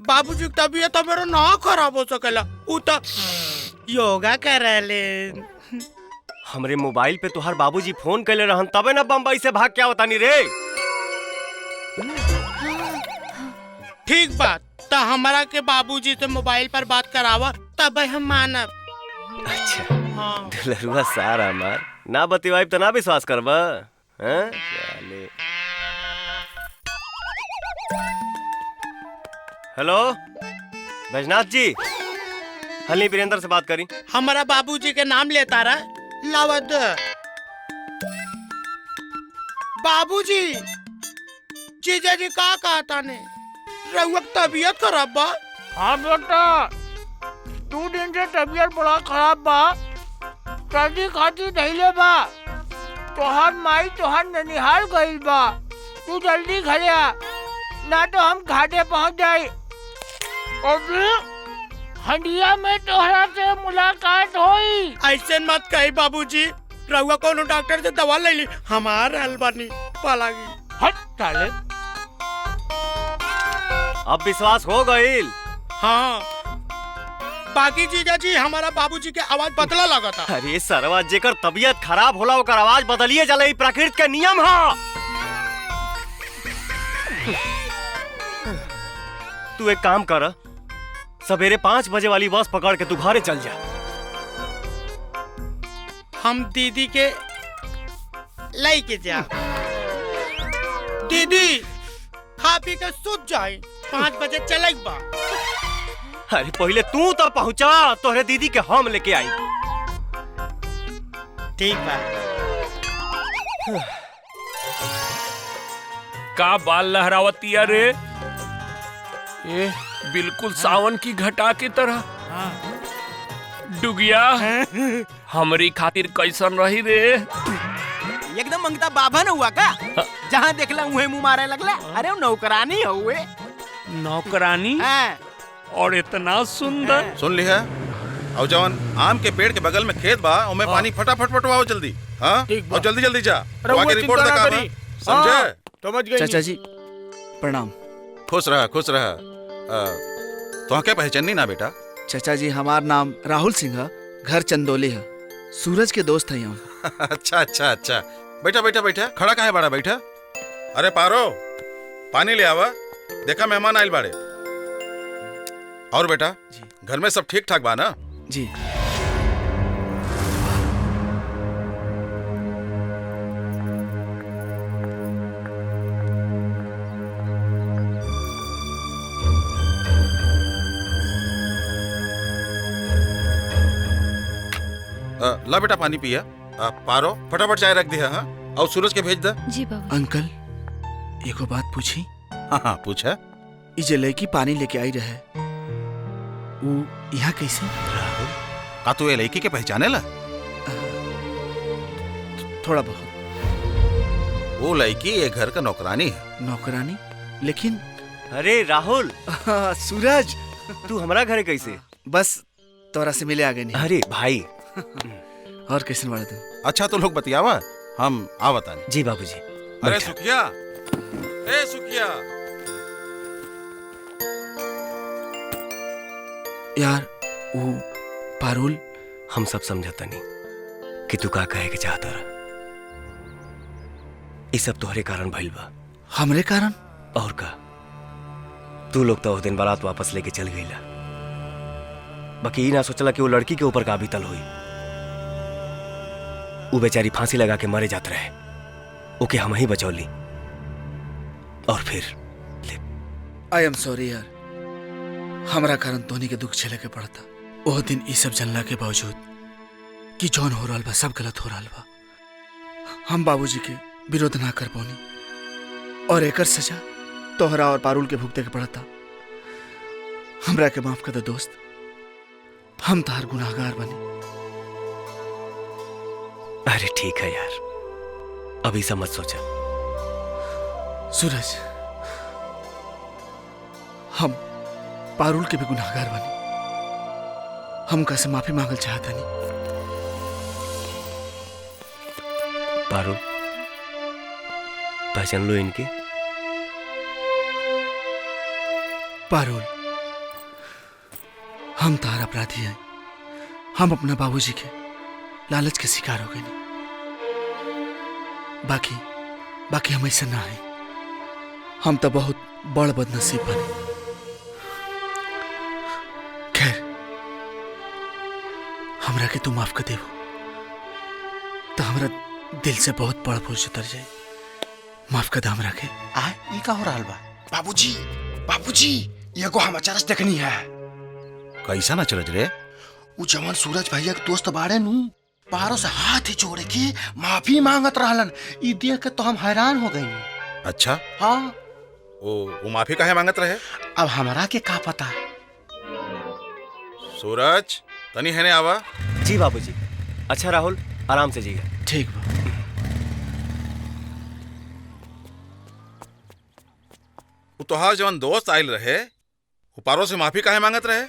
बाबूजी की तबीयत तो मेरा ना खराब हो सकेला, उ तो योगा कर रहे। हमरे मोबाइल पे तोहर बाबूजी फोन कैले रहन, तबे ना बम्बई से भाग के आवतानी रे। ठीक बात, तो हमारा के बाबूजी से मोबाइल पर बात करावा, तब हम मानब। अच्छा दुलरुआ सारा मार ना बतिवाइब तो ना विश्वास करबा। हैं चले। हेलो बैजनाथ जी, हली वीरेंद्र से बात करी। हमारा बाबूजी के नाम लेता रहा लावद। बाबूजी, जीजा जी का कहता ने रहुआ तबीयत खराब बा? हाँ बेटा, 2 दिन से तबीयत बड़ा खराब बा। सर्दी खांसी धइले बा। तोहार माई तोहार ननिहाल गइल बा। तू जल्दी घरे आ, ना तो हम घाटे पहुंच जाई। अभी हंडिया में तोहरा से मुलाकात होई। ऐसे मत कही बाबूजी, रहुआ कोनो डॉक्टर से दवा ले ली, हमार हलवानी पालागी। हट साले। अब विश्वास हो गईल? हाँ। बाकी जीजा जी, हमारा बाबूजी के आवाज बदला लगा था। अरे सरवा, जेकर तबीयत खराब होला ओकर आवाज बदलिए जाला, ई प्रकृति के नियम है। तू एक काम कर, सवेरे 5 बजे वाली बस पकड़ के तू घरे चल जा। हम दीदी के लेके जा। दीदी खा पी के सूत जाए, 5 बजे चले बा। अरे पहले तू तो पहुंचा, तोहरे दीदी के हम लेके आई। ठीक बा। का बाल लहरावती रे? ये बिल्कुल सावन की घटा की तरह। डुगिया, हमारी खातिर कैसन रही रे? एकदम मंगता बाबा न हुआ का? जहाँ देखला मुहे मुंह मारे लगला। अरे वो नौकरानी हुए। नौकरानी? और इतना सुंदर। सुन लिया, और जवन आम के पेड़ के बगल में खेत बा, उमे पानी फटाफट पटवाओ जल्दी। हाँ, और जल्दी जल्दी जा। आगे रिपोर्ट दे, समझे? समझ गई। चाचा जी प्रणाम। खुश रहा, खुश रहा। तो क्या पहचानी ना बेटा? चाचा जी, हमार नाम राहुल सिंह है, घर चंदोली है, सूरज के दोस्त है यहाँ। अच्छा अच्छा अच्छा, बैठा बैठा बैठा। खड़ा कहाँ है बड़ा? बैठा। अरे पारो, पानी ले आवा, देखा मेहमान आइल बाड़े। और बेटा, घर में सब ठीक ठाक बा ना? जी। ला बेटा पानी पिया। पारो फटाफट चाय रख दिया। हाँ, और सूरज के भेज दे। जी बाबू। अंकल, एको बात पूछी? हाँ हाँ पूछा। इजे लड़की पानी लेके आई रहे, वो यहाँ कैसे? का तू ये लड़की के पहचाने ला? थोड़ा बहुत। वो लड़की ये घर का नौकरानी है। नौकरानी? लेकिन अरे राहुल। सूरज, तू हमारा घरे कैसे? बस तोरा से मिले आ गए। अरे भाई। और कैसे बड़ा तू? अच्छा तो लोग बतियावा, हम आवता। जी बाबूजी। अरे सुखिया, ए सुखिया। यार वो पारुल, हम सब समझता नहीं कि तू का कहे के चाहता रहा। ये सब तोहरे कारण भइल बा। हमरे कारण? और का, तू लोग तो उस दिन बारात वापस लेके चल गईला। बाकी ये ना सोचला कि वो लड़की के ऊपर का बीतल हुई। वो बेचारी फांसी लगा के मरे जात रहे, ओके हम ही बचौली। और फिर आई एम सॉरी यार, हमारा कारण धोनी के दुख झेले के पड़ता। वो दिन ये सब जानला के बावजूद कि जौन हो रहा बा सब गलत हो रहा बा। हम बाबूजी के विरोध ना कर पौनी और एकर सजा तोहरा और पारुल के भुगते के पड़ता। हमरा के माफ कर दे दोस्त, हम तार गुनाहगार बने। अरे ठीक है यार, अभी से मत सोचा। सूरज, हम पारुल के भी गुनाहगार बने। हम कैसे माफी मांगल चाहता नहीं। पारुल, पहचान लो इनकी। पारुल, हम तार अपराधी हैं। हम अपना बाबूजी के लालच के शिकार हो गए नहीं। बाकी हम ऐसा ना है। हम तो बहुत बड़ बदनसीब बने। खैर, हमरा के तू माफ कर देबो तो हमरा दिल से बहुत बड़ बोझ उतर जाए। माफ कर दे हमरा के। ई का हो रहल बा? बाबूजी एगो हम अचानक देखनी है। कैसा ना चलज रे? उ जवान सूरज भैया के दोस्त बाड़े नु, पारो से हाथ ही जोड़े के माफी मांगत रहलन। ई देख के तो हम हैरान हो गई। अच्छा, हाँ। वो माफी काहे मांगत रहे? अब हमरा के का पता। सूरज, तनी है ने आवा। जी बाबूजी। अच्छा राहुल, आराम से जिए। ठीक बा। वो तोहार जवान दोस्त आयल रहे, वो पारो से माफी काहे मांगत रहे?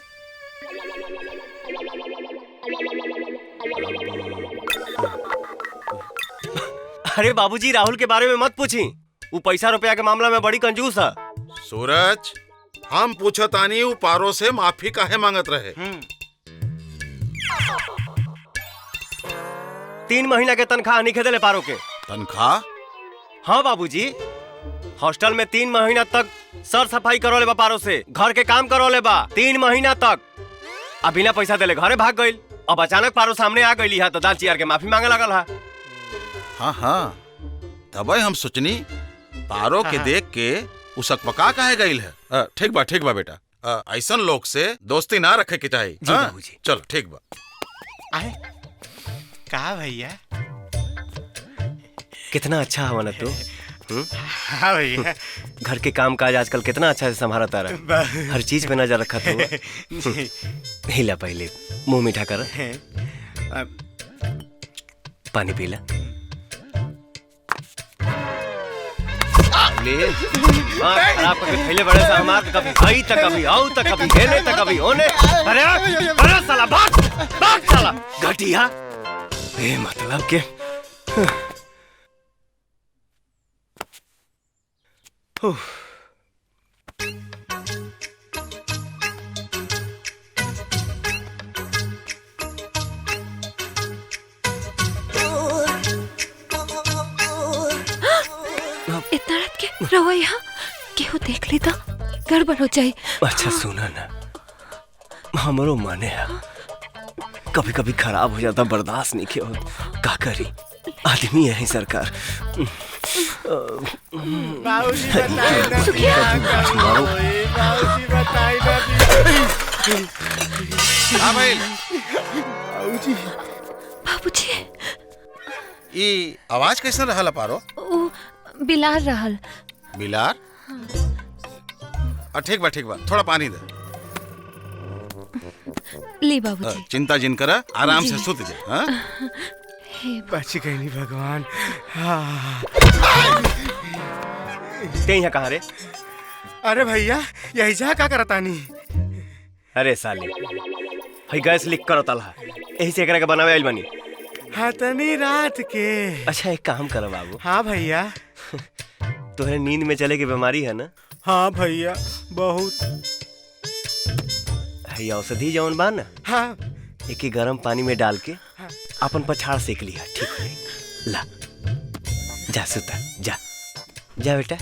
अरे बाबूजी, राहुल के बारे में मत पूछी। वो पैसा रुपया के मामला में बड़ी कंजूस है। सूरज, हम पूछतानी वो पारो से माफी काहे मांगत रहे? 3 महीना के तनख्वाह नहीं खेदले पारो के। तनख्वाह? हाँ बाबूजी, हॉस्टल में 3 महीना तक सर सफाई करो ले बा पारो से, घर के काम करो ले बा 3 महीना तक। अब बिना पैसा देले घरे भाग गई। अब अचानक पारो सामने आ गई है तो दाल चियार के माफी मांगे लगल है। हाँ, तबे हम सोचनी पारो के देख के उसक पका काहे गईल है। ठीक बा बेटा, ऐसन लोग से दोस्ती ना रखे के चाहिए। जी बाबूजी। चलो ठीक बा। आए का भैया? कितना अच्छा हवा ना तू। हाँ भैया। घर के काम काज आजकल कितना अच्छा से संभालता रहा, हर चीज पे नजर रखा तो। हिला पहले मुंह मीठा कर, पानी पीला। खराब करके थैले बड़े से हमार कभी आई तक कभी आओ तक कभी हेले तक कभी होने। अरे साला भाग साला घटिया। ये मतलब के इतना रात के रहो यहाँ, केहू देख ली तो गड़बड़ हो जाए। अच्छा सुना ना, हमरो माने है कभी कभी खराब हो जाता, बर्दाश्त नहीं किया। का करी, आदमी है सरकार। बाबूजी बताइए ना, बाबूजी बताइए ना। हाँ भाई। बाबूजी, ये आवाज कैसे रहल पारो? ओ बिलार रहल। बिलार? ठीक बा, थोड़ा पानी दे। ले बाबूजी। चिंता जिन करा, आराम से सुत जा। हाँ? बच गई नहीं भगवान। ते यहाँ कहाँ रे? अरे भैया, यही जा का करता नहीं। अरे साले, हई गैस लीक करो तलहा, यही से एकरा के बनावे आइल बनी। हाँ तनी रात के। अच्छा एक काम करो बाबू। हाँ भैया। तुम्हें नींद में चले की बीमारी है ना? हाँ भैया, बहुत। हई औषधि जौन बा ना, हाँ, एक ही गर्म पानी में डाल के अपन पछाड़ सेक लिया, ठीक हो जाएगी। ला जा सुता, जा जा बेटा।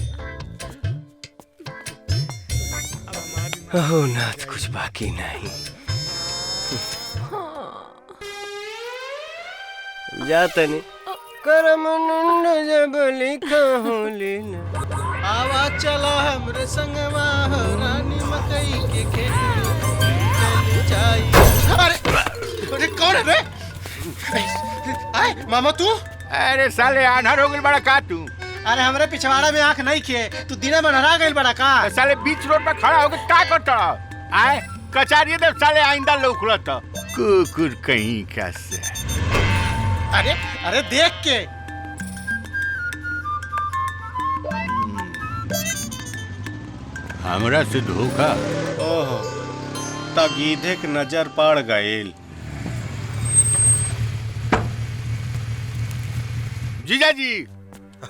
ओह नाथ, कुछ बाकी नहीं। जाता नहीं करम जब लिखा हो लेना। आवाज चला हमरे संगवा हो, रानी मकई के खेत अरे कौन है रे? आए मामा तू? अरे साले आन्हर हो गइल बड़ा का तू? अरे हमरे पिछवाड़ा में आंख नहीं खे, तू दिने में नहरा गइल बड़ा का? साले बीच रोड पे खड़ा होके का करता? आए कचारिए दे साले आइंदा लौकलत कुकुर कहीं का से। अरे अरे देख के हमरा से धोखा। ओहो तगीधे के नजर पड़ गइल। जीजा जी।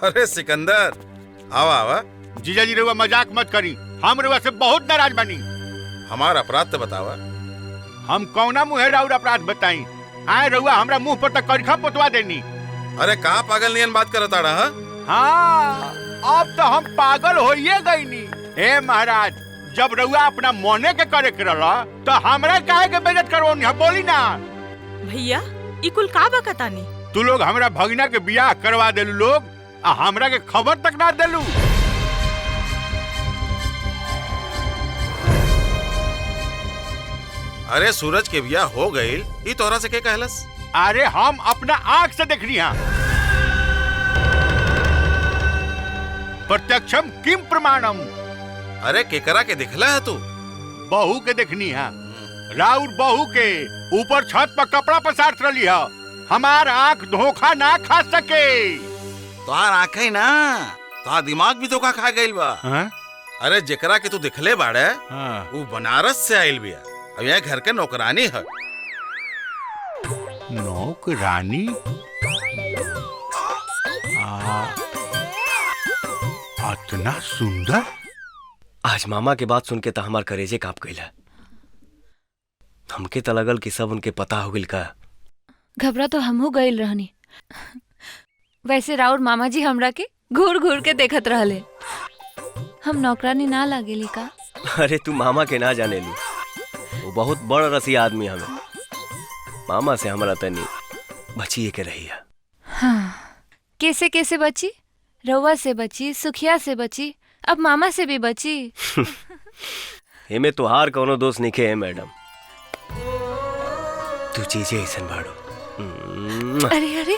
अरे सिकंदर आवा आवा। जीजा जी रउआ मजाक मत करी, हम रउआ से बहुत नाराज बनी। हमारा अपराध तो बतावा। हम कौना मुँहे राउर अपराध बताई? आए रउआ हमरा मुंह पर तक करिखा पोतवा देनी। अरे कहाँ पागल नियन बात करता रहा? हाँ अब तो हम पागल होइए गईनी। हे महाराज, जब रउआ अपना मोने के करे के रहला तो हमरा काहे के बेइज्जत करवनी? बोली ना भैया ई कुल का बकतानी? तू लोग हमरा भगिना के बियाह करवा देलू लोग, आ हमरा के खबर तक ना देलू। अरे सूरज के बियाह हो गईल, ई तोहरा से के कहलस? अरे हम अपना आंख से देखनी है, प्रत्यक्षम किम प्रमाणम। अरे केकरा के दिखला है तू? बहू के देखनी है, राउर बहू के ऊपर छत पर कपड़ा पसार रही है। हमार आंख धोखा ना खा सके। तोहार आंख ही ना, तोहार दिमाग भी धोखा खा गईल बा। अरे जेकरा के तू दिखले बाड़े वो बनारस से आइल बिया, अब यह घर के नौकरानी है। नौकरानी? इतना सुंदर? आज मामा के बात सुन के तो हमार करेजे कांप गइला। हमके तो लगल कि सब उनके पता हो गइल का। घबरा तो हमहू गइल रहनी। वैसे राउर मामा जी हमरा के घूर घूर के देखत रहले। हम नौकरानी ना लागेली का? अरे तू मामा के ना जाने लू, वो बहुत बड़ रसिया आदमी हमें। मामा से हमारा तनी बचिए के रही है। हाँ, कैसे कैसे बची? रउआ से बची, सुखिया से बची, अब मामा से भी बची। एमे तुहार कोनो दोस्त निके है मैडम, तू चीजें ऐसन बाड़ो। अरे अरे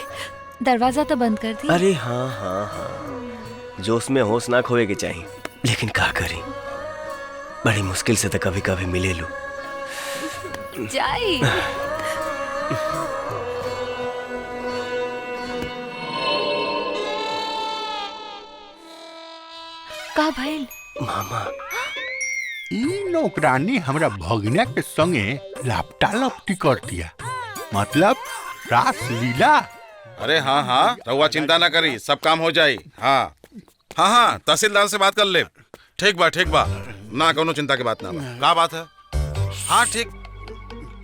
दरवाजा तो बंद कर दी। अरे हाँ हाँ हाँ, जोश में होश ना खोए के चाहिए, लेकिन क्या करी, बड़ी मुश्किल से तो कभी कभी मिले लू। जाई। का भइल? मामा ई नौकरानी हमरा भगना के संगे लापटा लपटी कर दिया, मतलब रास लीला। अरे हाँ हाँ रहुआ चिंता ना करी, सब काम हो जाई। हाँ हाँ हाँ तहसीलदार से बात कर ले। ठीक बा ना कोनो चिंता की बात ना बा। का बात है? हाँ ठीक,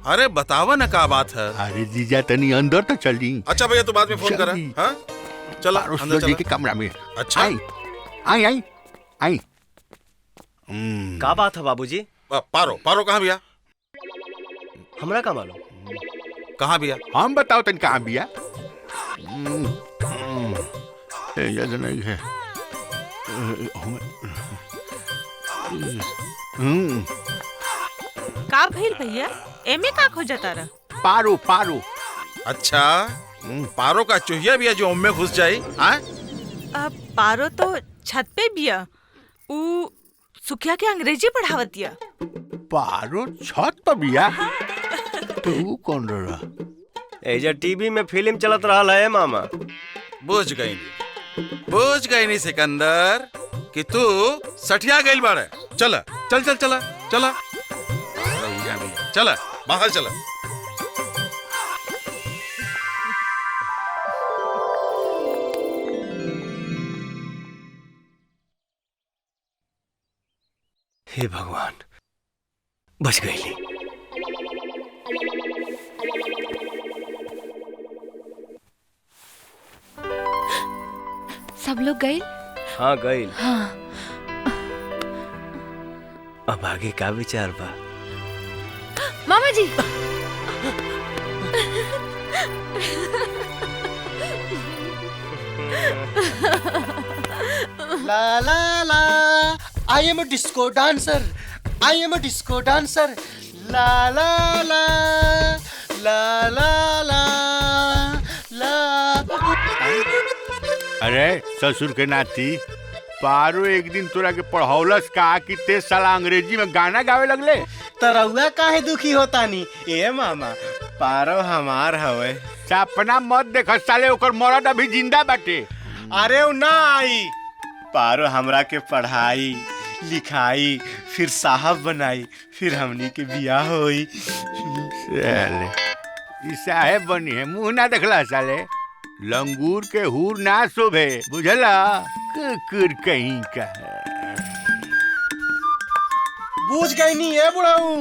अरे बतावा ना का बात है। अरे जीजा तनी अंदर तो चली। अच्छा भैया तू बाद में फोन करा। हाँ चला अंदर चला। के कमरा में। अच्छा आई आई आई। का बात है बाबूजी? पारो कहाँ बिया? हमरा का मालूम कहाँ बिया? हम बताओ तन कहाँ बिया। याद नहीं है। का भइल भैया? एमे का खोजता रहा? पारो पारो। अच्छा पारो का चूहिया बिया जो उम्मे घुस जाई? अब पारो तो छत पे बिया, ऊ सुखिया के अंग्रेजी पढ़ावतिया। पारो छत पर बिया? तो वो कौन रहा? एजा टीवी में फिल्म चलत रहा है मामा। बुझ गई नी सिकंदर कि तू सठिया गइल बाड़े। चल चल चल चला चला चला बाहर चला। हे भगवान, बच गई। सब लोग गए? हाँ गई। हाँ। अब आगे का विचार बा? मामा जी ला ला ला, I am a disco dancer, I am a disco dancer. ला ला ला ला ला ला ला। अरे ससुर के नाती, पारो एक दिन तोरा के पढ़ौलस का कि ते साला अंग्रेजी में गाना गावे लगले। तरौआ काहे दुखी होता नी? ए मामा, पारो हमार हवे। सपना मत देख साले, ओकर मरद अभी जिंदा बाटे। अरे उ ना आई। पारो हमरा के पढ़ाई लिखाई, फिर साहब बनाई, फिर हमनी के बियाह होई। साले ई साहेब बनी है, मुंह ना देखला साले। लंगूर के हूर ना शोभे, बुझला? कुकुर कहीं का। बूझ गई नी ए बुढ़ाऊ।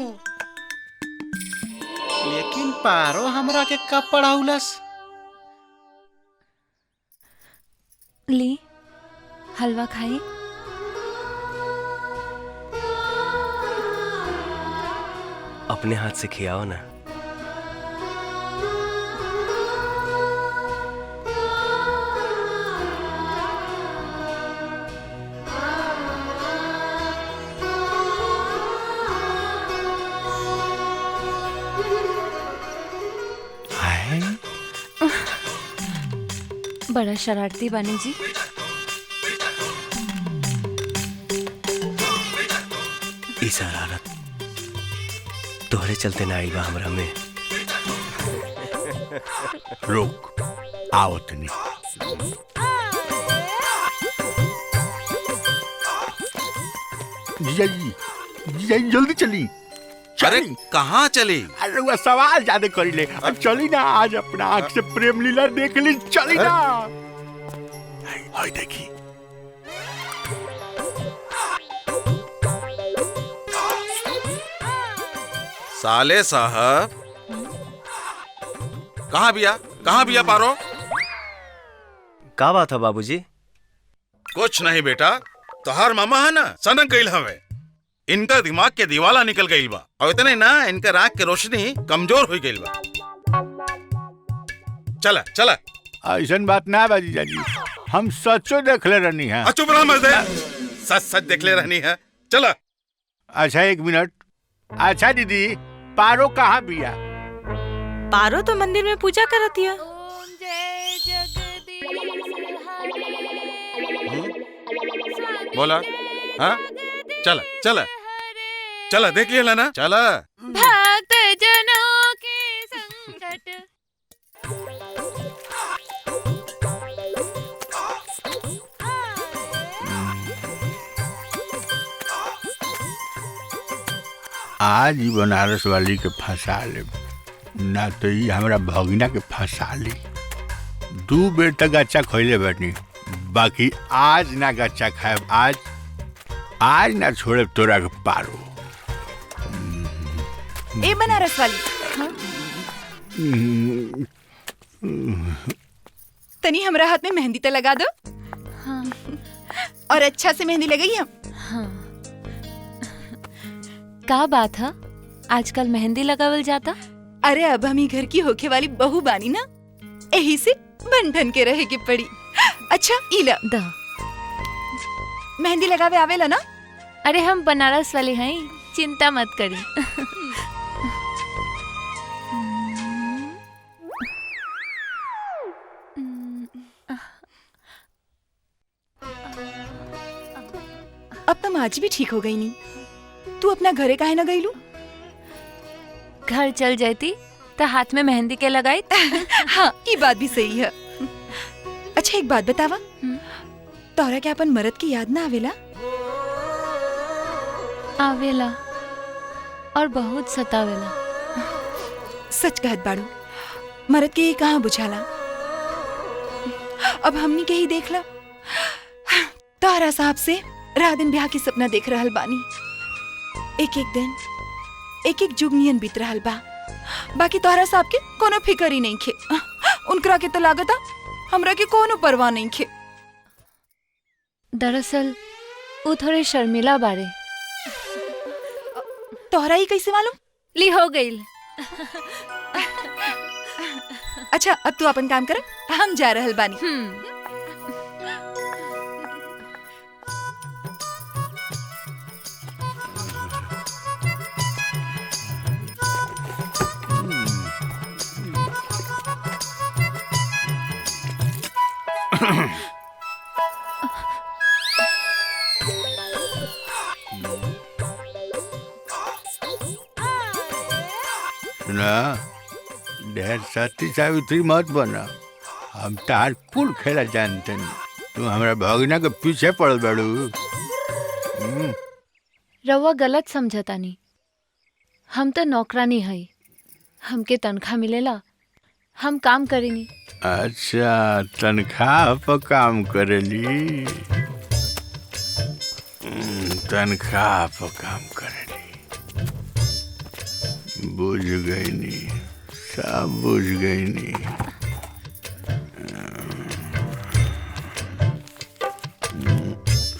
लेकिन पारो हमरा के कब पढ़ाउलस? ली हलवा खाई। अपने हाथ से खियाओ ना। बड़ा शरारती बानी जी। ई शरारत तोहरे चलते ना आइल बा हमरा में। रुक, आओ तनी। जीजा जी जल्दी चली। अरे कहाँ चली? अरे वो सवाल ज्यादा करी ले। अब चली ना, आज अपना आँख से प्रेम लीला देख ली। चली ना। हाय देखी। साले साहब, कहाँ बिया पारो? का बात है बाबूजी? कुछ नहीं बेटा, तोहार मामा है ना, सनक गईल हवे। इनका दिमाग के दिवाला निकल गईल बा, और इतने ना इनका आँख के रोशनी कमजोर हो गईल बा। चला चला। ऐसन बात ना बा जीजा जी, हम सचो देख ले रहनी है। चुप रह मर्दे, सच सच देख ले रहनी है। चला। अच्छा एक मिनट। अच्छा दीदी, पारो कहाँ बिया? पारो तो मंदिर में पूजा करती है। बोला हाँ? चला चला चला, देख लिया ना। चला। भक्त जनों के संकट आज ही बनारस वाली के फंसा ले, ना तो ही हमरा भगिना के फंसा ली। 2 बेर तक गच्चा खोले बैठनी, बाकी आज ना गच्चा खाए। आज ना छोड़े तोरा के पारो। ए बनारस वाली, तनी हमरा हाथ में मेहंदी तो लगा दो। हाँ। और अच्छा से मेहंदी लगाई हम। हाँ। का बात है, आजकल मेहंदी लगावल जाता? अरे अब हम ही घर की होके वाली बहू बानी ना, यही से बन ठन के रहे के पड़ी। अच्छा इला दा मेहंदी लगावे आवेला ना? अरे हम बनारस वाले हैं, चिंता मत करी। अब तुम आज भी ठीक हो गई नहीं। तू अपना घरे काहे ना गईलू? घर चल जाती तो हाथ में मेहंदी के लगाई। हाँ ये बात भी सही है। अच्छा एक बात बतावा, तोहरा क्या अपन मरद की याद ना आवेला? आवेला और बहुत सतावेला। सच कहत बाड़ू, मरद के ये कहाँ बुझाला। अब हमनी के ही देख ला, तोहरा साहब से रात दिन ब्याह के सपना देख रहल बानी। एक एक दिन एक एक जुग नियन बीत रहल बा, बाकी तोहरा साहब के कोनो फिकर ही नहीं खे। उनकरा के तो लागता हमरा के कोनो परवाह नहीं खे। दरअसल वो थोड़े शर्मिला बारे। तोहरा ही कैसे मालूम? ली हो गई। अच्छा अब तू अपन काम कर, हम जा रहल बानी। सती सावित्री मत बना। हम तार कुल खेला जानते नहीं, तू हमारा भगना के पीछे पड़ल बाड़ू। रउआ गलत समझतानी। हम तो नौकरानी हई, हमके तनख्वाह मिलेला, हम काम करेनी। अच्छा, तनख्वाह पर काम करेली। तनख्वाह पर काम करेली। बुझ गई नी, सब बुझ गई नी।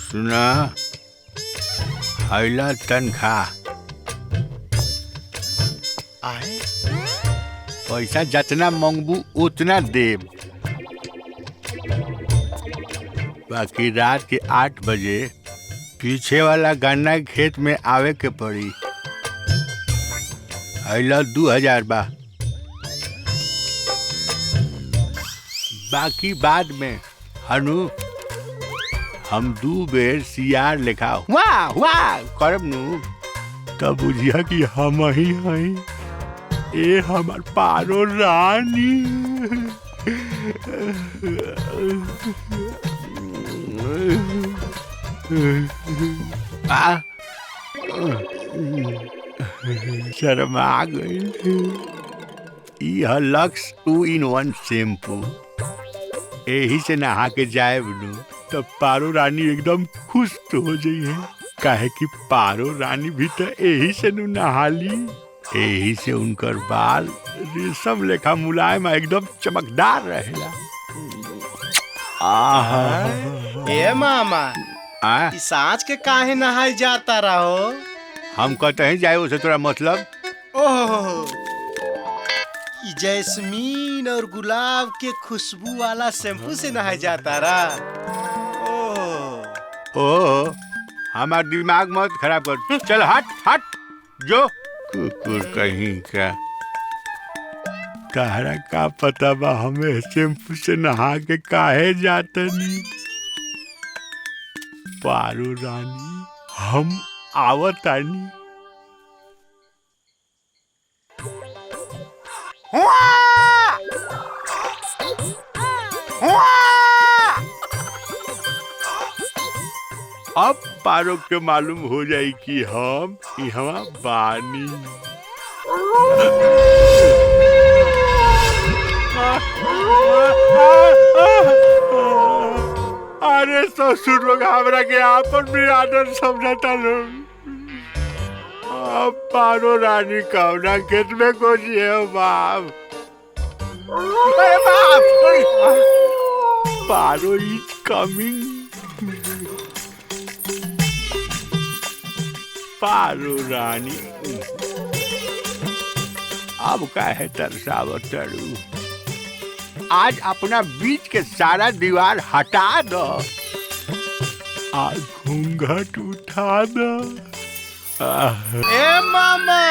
सुना, हैला तनख्वाह। पैसा जितना मांगबू उतना देब। बाकी रात के 8 बजे पीछे वाला गन्ना के खेत में आवे के पड़ी। हैला 2000 बा। बाकी बाद में हनु हम 2 बेर सियार लेखा वाह वाह करब नु, तब बुझिया कि हम ही हई। ए हमार पारो रानी। शर्मा गई। Lux 2 in 1 shampoo. यही से नहा के जाए बनू तब पारो रानी एकदम खुश तो हो जाइए। काहे कि पारो रानी भी तो यही से नु नहा ली। यही से उनकर बाल रेशम लेखा मुलायम एकदम चमकदार रहेला। ए मामा, सांच के काहे नहाई जाता रहो? हम कहते हैं जाए उसे तोरा मतलब। ओह, जैस्मीन और गुलाब के खुशबू वाला शैम्पू से नहाई जाता रहा। ओह, हमारा दिमाग मत खराब कर। चल हट हट जो। कुकुर कहीं का। तारा का पता बा हमें शैम्पू से नहा के काहे जातनी। पारो रानी, हम आवतानी। अब पारो के मालूम हो जाई कि हम यहाँ बानी। अरे ससुर लोग हमरा के आपन बिरादर समझता लोग। अब पारो रानी कौना खेत में कोची है बाप। अरे बाप, पारो इज कमिंग। पारो रानी, अब काहे तरसावत तड़ू। आज अपना बीच के सारा दीवार हटा दो, आज घूंघट उठा दो। ए मामा,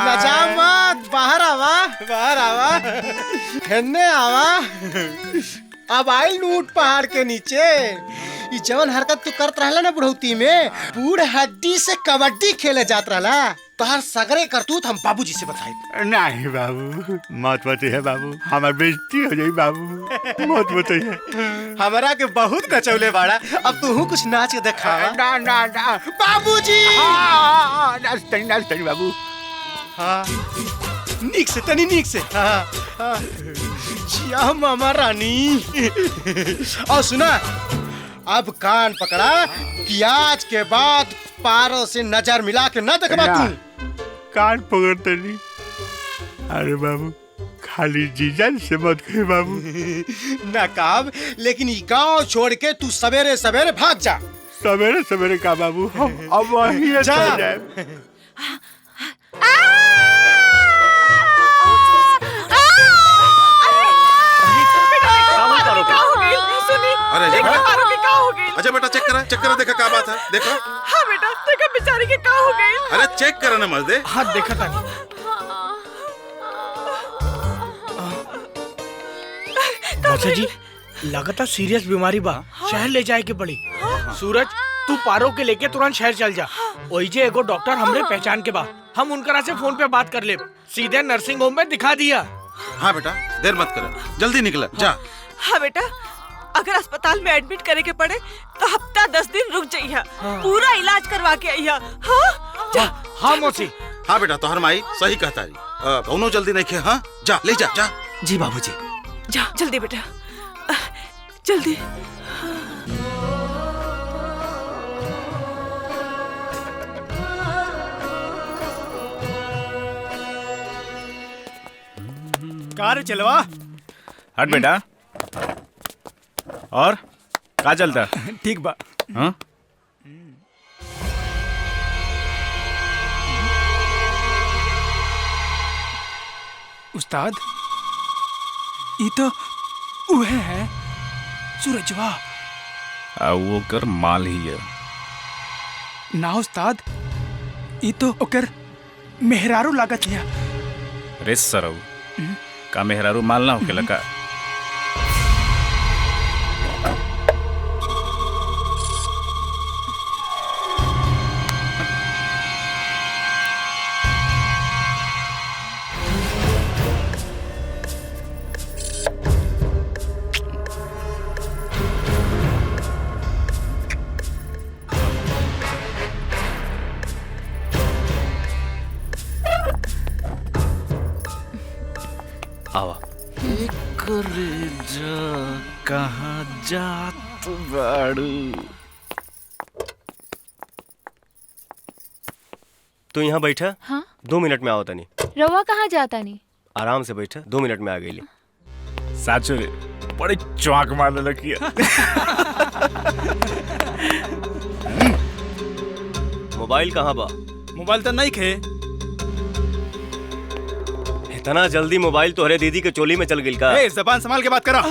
लजा मत, बाहर आवा, बाहर आवा, खेलने आवा। अब आई नूट पहाड़ के नीचे। ई जवन हरकत तू करत रहला ना बुढ़ौती में, बूढ़ हड्डी से कबड्डी खेले जात रहला। तोहर सगरे करतूत हम बाबूजी से बताई। नहीं बाबू, मत बताइए बाबू, हमार बेइज्जती हो जाई बाबू, मत बताइए। हमरा के बहुत नचौले बाड़ा, अब तू कुछ नाच के दिखा। ना ना ना बाबूजी। नाच तनी बाबू। हाँ, नीक से तनी, नीक से। हाँ, हाँ। जिया मामा रानी। और सुना, अब कान पकड़ा कि आज के बाद पारो से नजर मिला के न देखबा तू। कान पकड़ते नहीं। अरे बाबू, खाली जीजन से मत कहे बाबू। नकाब, लेकिन ये गांव छोड़ के तू सवेरे सवेरे भाग जा। सवेरे सवेरे का बाबू, हम अब वहीं चल जाए। अरे अच्छा बेटा, चेक करा देखा क्या बात है, देखो। हाँ बेटा, देखा बेचारी के क्या हो गई। अरे चेक करा ना मर्दे। हाँ देखा था। मौसा जी, लगातार सीरियस बीमारी बा, शहर ले जाए के पड़ी। सूरज, तू पारो के लेके तुरंत शहर चल जा। ओही जे एगो डॉक्टर हमरे पहचान के बा, हम उनकरा से फोन पे बात कर ले। सीधे नर्सिंग होम में दिखा दिया। हाँ बेटा, देर मत कर, जल्दी निकल जा। हाँ बेटा, अगर अस्पताल में एडमिट करे के पड़े तो हफ्ता 10 दिन रुक जाइए, पूरा इलाज करवा के आइया। हाँ जा। हाँ मौसी। हाँ बेटा, तोहर माई सही कहता है, कौनो जल्दी नहीं खे। हाँ जा, ले जा जा। जी बाबूजी। जा जल्दी बेटा, जल्दी। कार चलवा। हट बेटा। और का चलता? ठीक बा। हाँ? उस्ताद, ये तो उहे है सूरजवा। वो कर माल ही है ना उस्ताद, ये तो ओकर मेहरारू लागत है। रे सरऊ, का मेहरारू माल ना होके लगा? आवा। कहाँ जात बाड़ू? तू यहाँ बैठा। हाँ? 2 मिनट में आओ तनी। रवा कहाँ जाता नहीं? आराम से बैठा, 2 मिनट में आ गई। साचो रे, बड़ी चौंक मारने लगी है। मोबाइल कहाँ बा? मोबाइल तो नहीं खे। इतना जल्दी मोबाइल तोहरे दीदी के चोली में चल गई का? ए, जबान संभाल के बात करा।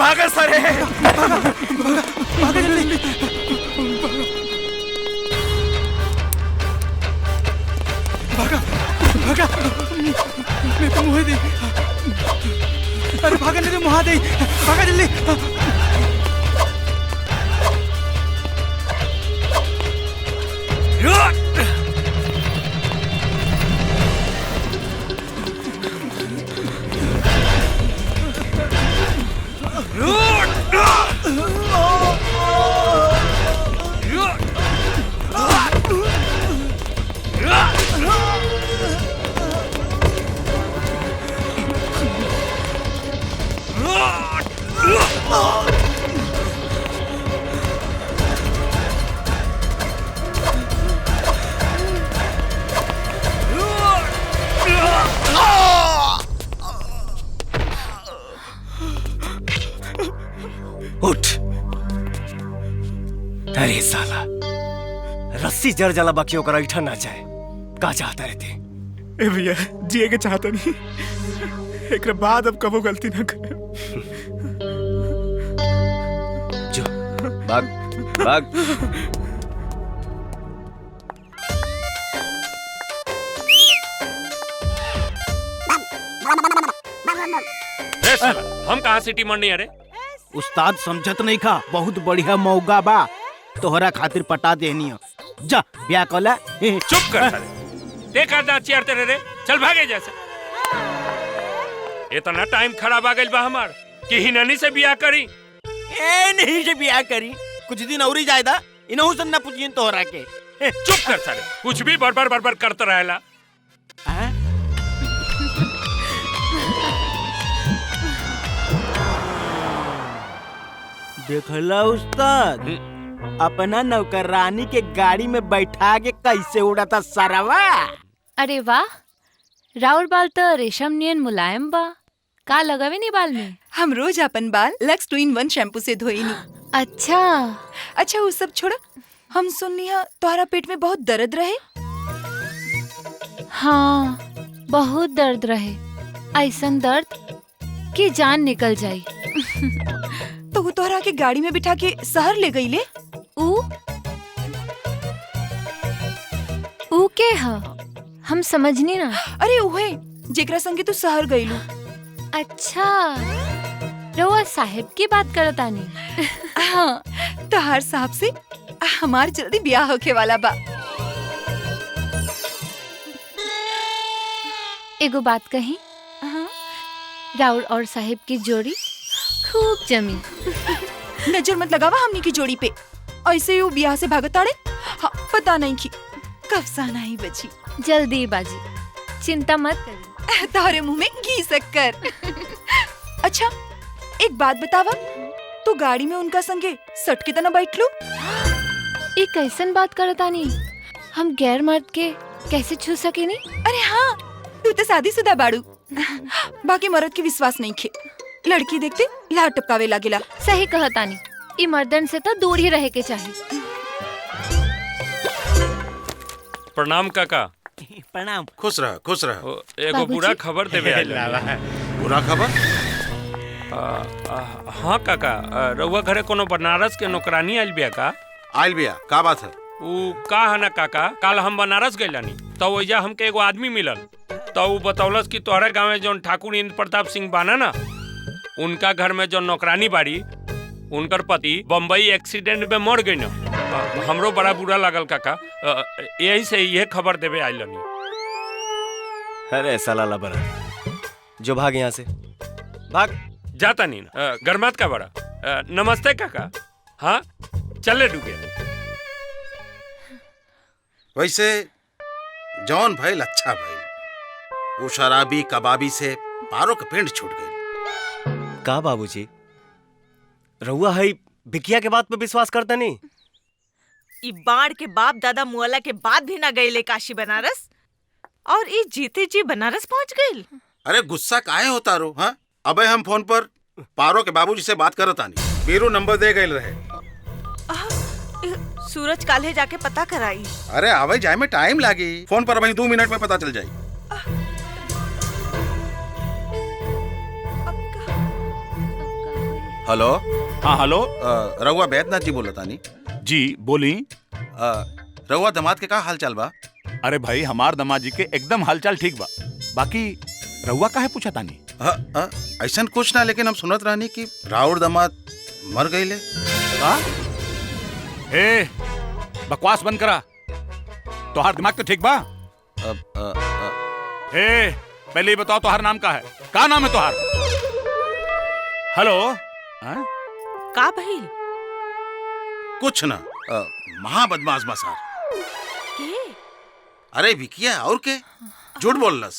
भागा सारे, भागा जल्दी। भागा भागा, मैं तो मुँह दे। अरे भागा नहीं तो मुँह दे, भागा जल्दी। उठ। अरे साला, रस्सी जर जला बाकी होकर ऐठा ना जाए। का चाहता रहते? ए भैया, जिए के चाहता नहीं। एक बाद अब कबो गलती ना करे। जो भाग भाग। हम कहाँ सिटी मरनी? अरे उस्ताद समझत नहीं खा, बहुत बढ़िया मौका बा, तोहरा खातिर पटा देनी। जा ब्याह कला। चुप कर साले, देखा ना चेयर तेरे रे, चल भागे जैसे। इतना टाइम खराब आ गइल बा हमार कि हिननी से बियाह करी। ए नहीं से बियाह करी, कुछ दिन और ही जायदा, इनहु से ना पूछियन तोहरा के। चुप कर साले, कुछ भी बड़बड़ बड़बड़ करता रहेला। देखला उस्ताद, अपना नौकरानी के गाड़ी में बैठा के कैसे उड़ाता सरवा। अरे वाह, राउर बाल तो रेशम नियन मुलायम बा। का लगावे नी बाल में? हम रोज अपन बाल लक्स 2-in-1 शैम्पू से धोई नी। अच्छा वो सब छोड़, हम सुन लिया तोहरा पेट में बहुत दर्द रहे। हाँ, बहुत दर्द रहे, ऐसन दर्द कि जान निकल जाई। तो वो तोहरा के गाड़ी में बिठा के शहर ले गई ले? ऊ के हा? हम समझनी ना। अरे उहे जेकरा संगे तू शहर गईलू। अच्छा, रउआ साहेब की बात करत आनी। हाँ, तोहार साहब से हमार जल्दी ब्याह होके वाला बा। एगो बात कही, राउर और साहेब की जोड़ी खूब जमी। नजर मत लगावा हमनी की जोड़ी पे। ऐसे ही वो ब्याह से भागत आड़े। हाँ, पता नहीं की कब साना ही बची। जल्दी बाजी, चिंता मत करी। तारे मुंह में घी शक्कर। अच्छा, एक बात बतावा, तू गाड़ी में उनका संगे सट के तना बैठ लो। ये कैसन बात करत आनी? हम गैर मर्द के कैसे छू सके नी? अरे हाँ, तू तो शादीशुदा बाड़ू। बाकी मर्द के विश्वास नहीं खे। लड़की देखते लार टपकावे लागेला। सही कहत आनी, ई मर्दन से तो दूर ही रहे के चाहिए। प्रणाम काका। प्रणाम। खुश रह, खुश रह। एगो बुरा खबर देवे आइल। बुरा खबर? हाँ काका, रउआ घरे कोनो बनारस के नौकरानी आइल बिया का? आइल बिया, का बात है? ऊ का है ना काका, कल हम बनारस गइलानी तो वैजा हमके एगो आदमी मिलल। तो ऊ बतौलस कि तोहरे गाँव में जौन ठाकुर इंद्र प्रताप सिंह बाना ना, उनका घर में जो नौकरानी बाड़ी, उनकर पति बम्बई एक्सीडेंट में मर गई न। हमरो बड़ा बुरा लागल काका, यही से ये खबर देवे आइलनी। अरे साला लबरा, जो भाग यहाँ से भाग। जाता नहीं ना, गरमात का बड़ा। नमस्ते काका। हाँ चले डूबे। वैसे जौन भइल अच्छा भइल। वो शराबी कबाबी से पारो के पिंड छूट गई। का बाबूजी, रहुआ है बिकिया के बात पे विश्वास करता नहीं? ई बाढ़ के बाप दादा मुआला के बाद भी ना गए काशी बनारस, और ई जीते जी बनारस पहुंच गए। अरे गुस्सा काहे होता रो? हाँ, अबे हम फोन पर पारो के बाबूजी से बात करत आनी। बीरू नंबर दे गए रहे। सूरज काले जाके पता कराई। अरे आवे जाए में टाइम लागी, फोन पर वही 2 मिनट में पता चल जाई। हेलो। हाँ हेलो, रहुआ बैद्यनाथ जी बोलत आनी? जी बोली। रहुआ दामाद के का हाल चाल बा? अरे भाई, हमार दामाद जी के एकदम हालचाल ठीक बा। बाकी रहुआ काहे पूछा तानी? ऐसा कुछ ना, लेकिन हम सुनत रहनी कि राउर दामाद मर गईले। ए, बकवास बंद करा। तोहार दिमाग तो ठीक बा? ए, पहले ये बताओ तोहार नाम का है? का नाम है तोहार? हेलो। का भइल? कुछ ना, महा बदमाश मसार। के? अरे विकिया और के? झूठ बोललस।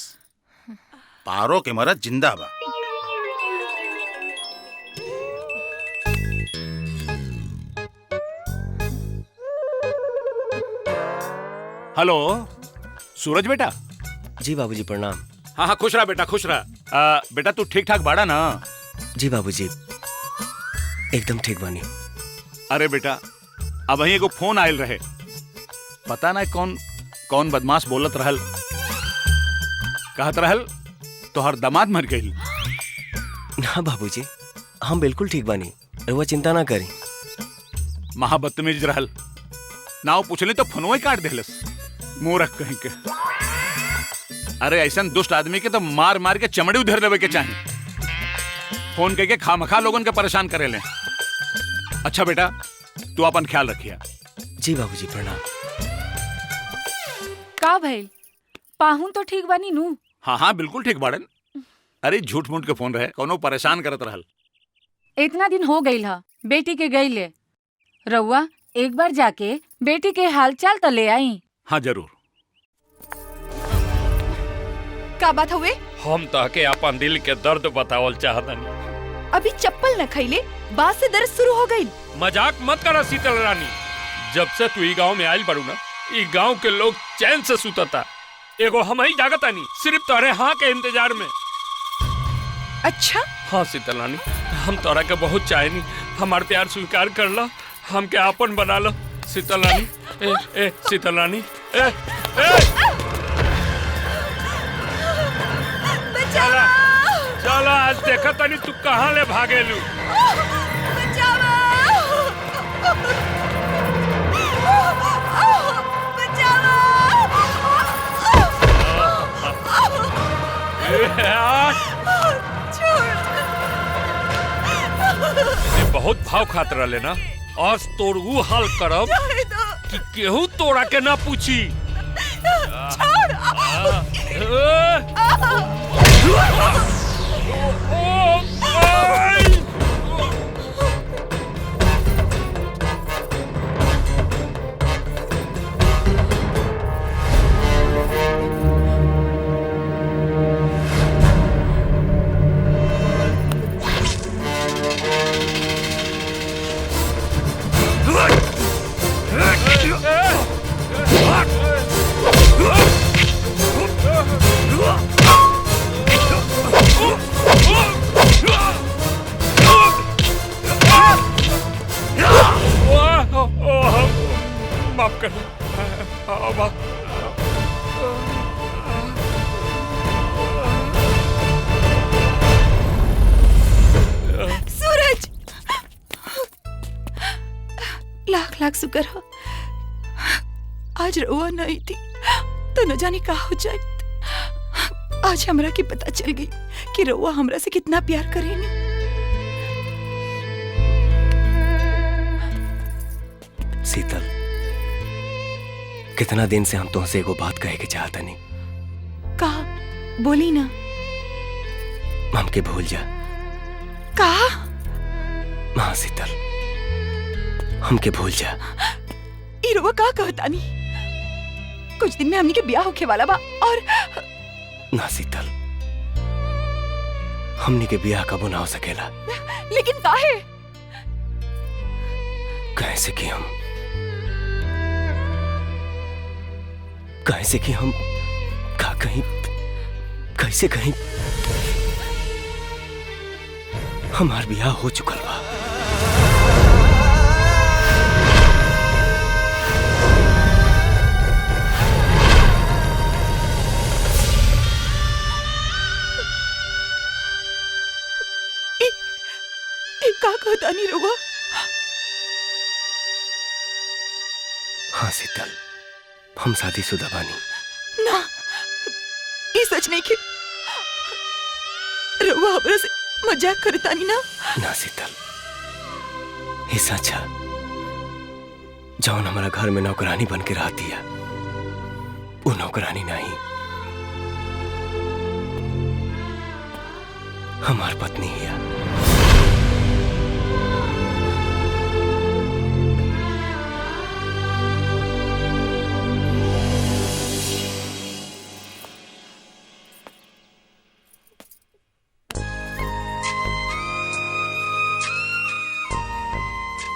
पारो के मरद जिंदा बा। हेलो, सूरज बेटा। जी बाबूजी प्रणाम। हाँ हाँ, खुश रहा बेटा, खुश रहा। बेटा तू ठीक ठाक बाड़ा ना? जी बाबूजी, एकदम ठीक बानी। अरे बेटा, अब वही एगो फोन आयल रहे, पता ना कौन कौन बदमाश बोलत रहल, कहत रहल तोहर दामाद मर गई। ना बाबूजी, हम बिल्कुल ठीक बानी, रहुआ चिंता ना करी। महा बदतमीज रहल, नाव पूछले तो फोनवा ही काट देलस, मूर्ख कहीं के। अरे ऐसा दुष्ट आदमी के तो मार मार के चमड़ी उधर देवे के चाहिए। फोन करके खामखा लोगन के परेशान करे ले। अच्छा बेटा, तू अपन ख्याल रखिया। जी बाबूजी प्रणाम। का भइल? पाहुन तो ठीक बानी नू? हाँ हाँ बिल्कुल ठीक बाड़न। अरे झूठ मूठ के फोन रहे, कोनो परेशान करत रहल। इतना दिन हो गई हा बेटी के गईले, रउआ एक बार जाके बेटी के हाल चाल तो ले आई। हाँ जरूर। का बात हुए? हम ताके अपन दिल के दर्द बतावल चाहतनी। अभी चप्पल न खइले, बात से दर्द शुरू हो गई। मजाक मत करा शीतल रानी। जब से तू ई गांव में आइल बारू ना, ई गांव के लोग चैन से सुतता। एगो हम ही जागतानी, सिर्फ तोरे हाँ के इंतजार में। अच्छा? हाँ शीतल रानी, हम तोरा के बहुत चाहेनी, हमार प्यार स्वीकार कर लो, हमके आपन बना लो। शीतल रानी, ए शीतल रानी, चलो आज देखा तनी तू कहाँ ले भागेलू। बहुत भाव खात रहले ना, आज तोर ऊ हाल करब कि केहू तोरा के ना पूछी। माफ कर। सूरज, लाख लाख शुक्र हो आज रउआ नहीं थी तो न जाने का हो जाए। आज हमरा के पता चल गई कि रउआ हमरा से कितना प्यार करेनी। शीतल, कितना दिन से हम तुमसे एगो बात कहे के चाहता नहीं। कहा, बोली ना। हमके भूल जा। कहा? हाँ शीतल, हमके भूल जा। इरवा का कहता नहीं? कुछ दिन में हमनी के ब्याह होके वाला बा और ना शीतल, हमनी के ब्याह कबो ना हो सकेला। लेकिन काहे? कैसे कि हम का कहीं कैसे कहीं हमार ब्याह हो चुकल बा। का कहता नहीं रुआ? हाँ शीतल, हम शादीशुदा बानी। ना, ये सच नहीं कि रुआ हमरा से मजाक करता नहीं ना? ना शीतल, ये सच है। जौन हमारा घर में नौकरानी बन के रहती है, वो नौकरानी नहीं, हमार पत्नी है।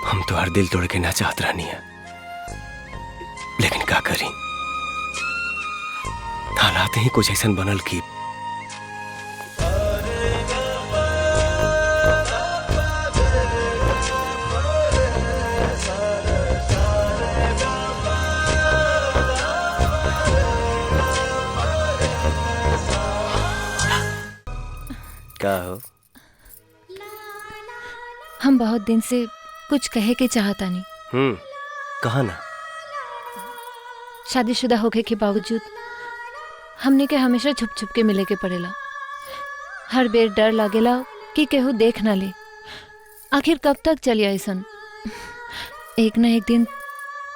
हम तो हर दिल तोड़ के ना चाहत रहनी है, लेकिन क्या करी, हालात ही कुछ ऐसा बनल की क्या हो? हम बहुत दिन से कुछ कहे के चाहता नहीं। कहा ना। शादीशुदा होके के बावजूद हमने के हमेशा छुप छुप के मिले के पड़ेला। हर बेर डर लागेला कि केहू देख ना ले। आखिर कब तक चलिए ऐसन? एक ना एक दिन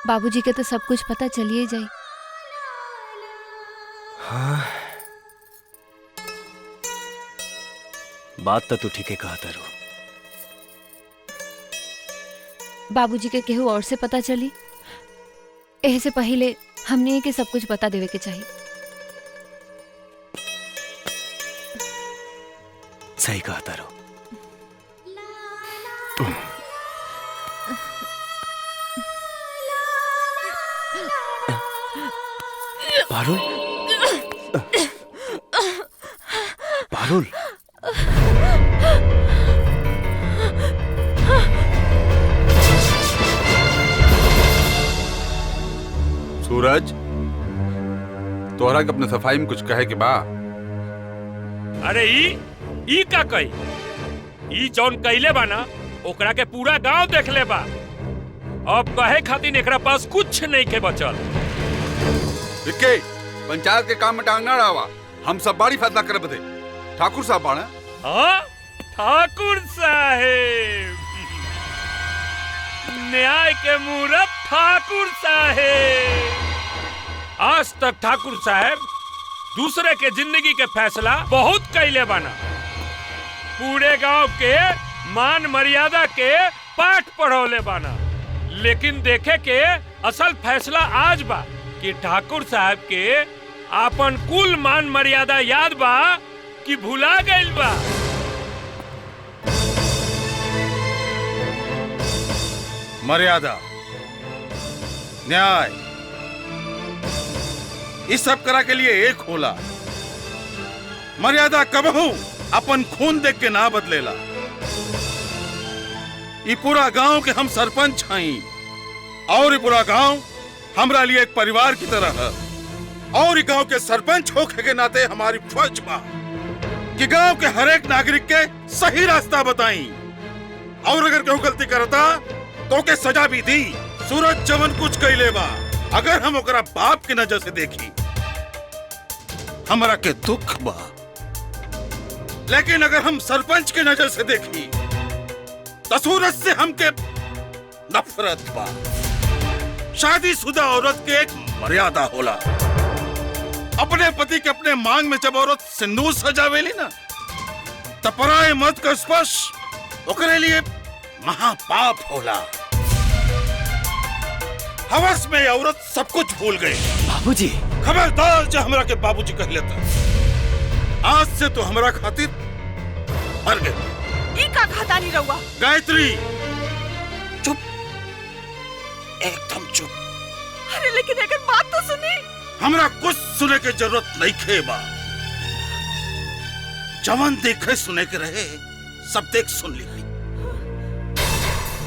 बाबूजी के तो सब कुछ पता चलिए जाए। हाँ, बात तो तू ठीक है कहा तारू। बाबूजी के केहू और से पता चली, एह से पहले हमने के सब कुछ बता देवे के चाहिए। सही कहा तारू। पारुल, पारुल, सूरज, तोहरा के अपने सफाई में कुछ कहे के बा? अरे ई का कही? ई जौन कइले बा ना, ओकरा के पूरा गांव देख ले बा। अब कहे खातिर एकरा पास कुछ नहीं के बचल। विक्की, पंचायत के काम में टांग ना डावा। हम सब बारी फैसला करे बदे। ठाकुर साहब बाड़ा? हाँ, ठाकुर साहेब। न्याय के मूरत ठाकुर साहेब। आज तक ठाकुर साहेब दूसरे के जिंदगी के फैसला बहुत कैले बना, पूरे गांव के मान मर्यादा के पाठ पढ़ौले बना, लेकिन देखे के असल फैसला आज बा कि ठाकुर साहब के आपन कुल मान मर्यादा याद बा कि भुला गइल बा। मर्यादा, न्याय, इस सब करा के लिए एक होला। मर्यादा कबहू अपन खून देख के ना बदलेला। ये पूरा गांव के हम सरपंच हई और ये पूरा गांव हमरा लिए एक परिवार की तरह है। और ये गांव के सरपंच होके के नाते हमारी फर्ज बा कि गांव के हर एक नागरिक के सही रास्ता बताई, और अगर कोई गलती करता तो के सजा भी दी। सूरज जवन कुछ कैले बा, अगर हम ओकरा बाप की नजर से देखी हमरा के दुख बा, लेकिन अगर हम सरपंच की नजर से देखी तो सूरज से हमके नफरत बा। शादीशुदा औरत के एक मर्यादा होला। अपने पति के अपने मांग में जब औरत सिंदूर सजावेली ना, तब पराये मर्द का स्पर्श ओकरे लिए महापाप होला। हवस में औरत सब कुछ भूल गई। बाबूजी, खबरदार जो हमरा के बाबूजी कह लेता। आज से तो हमरा खातिर मर गए। ई का खाता नहीं रहुआ। गायत्री, चुप, एकदम चुप। अरे लेकिन अगर बात तो सुनी। हमरा कुछ सुने के जरूरत नहीं खेबा। जवान देखे सुने के रहे सब देख सुन ली।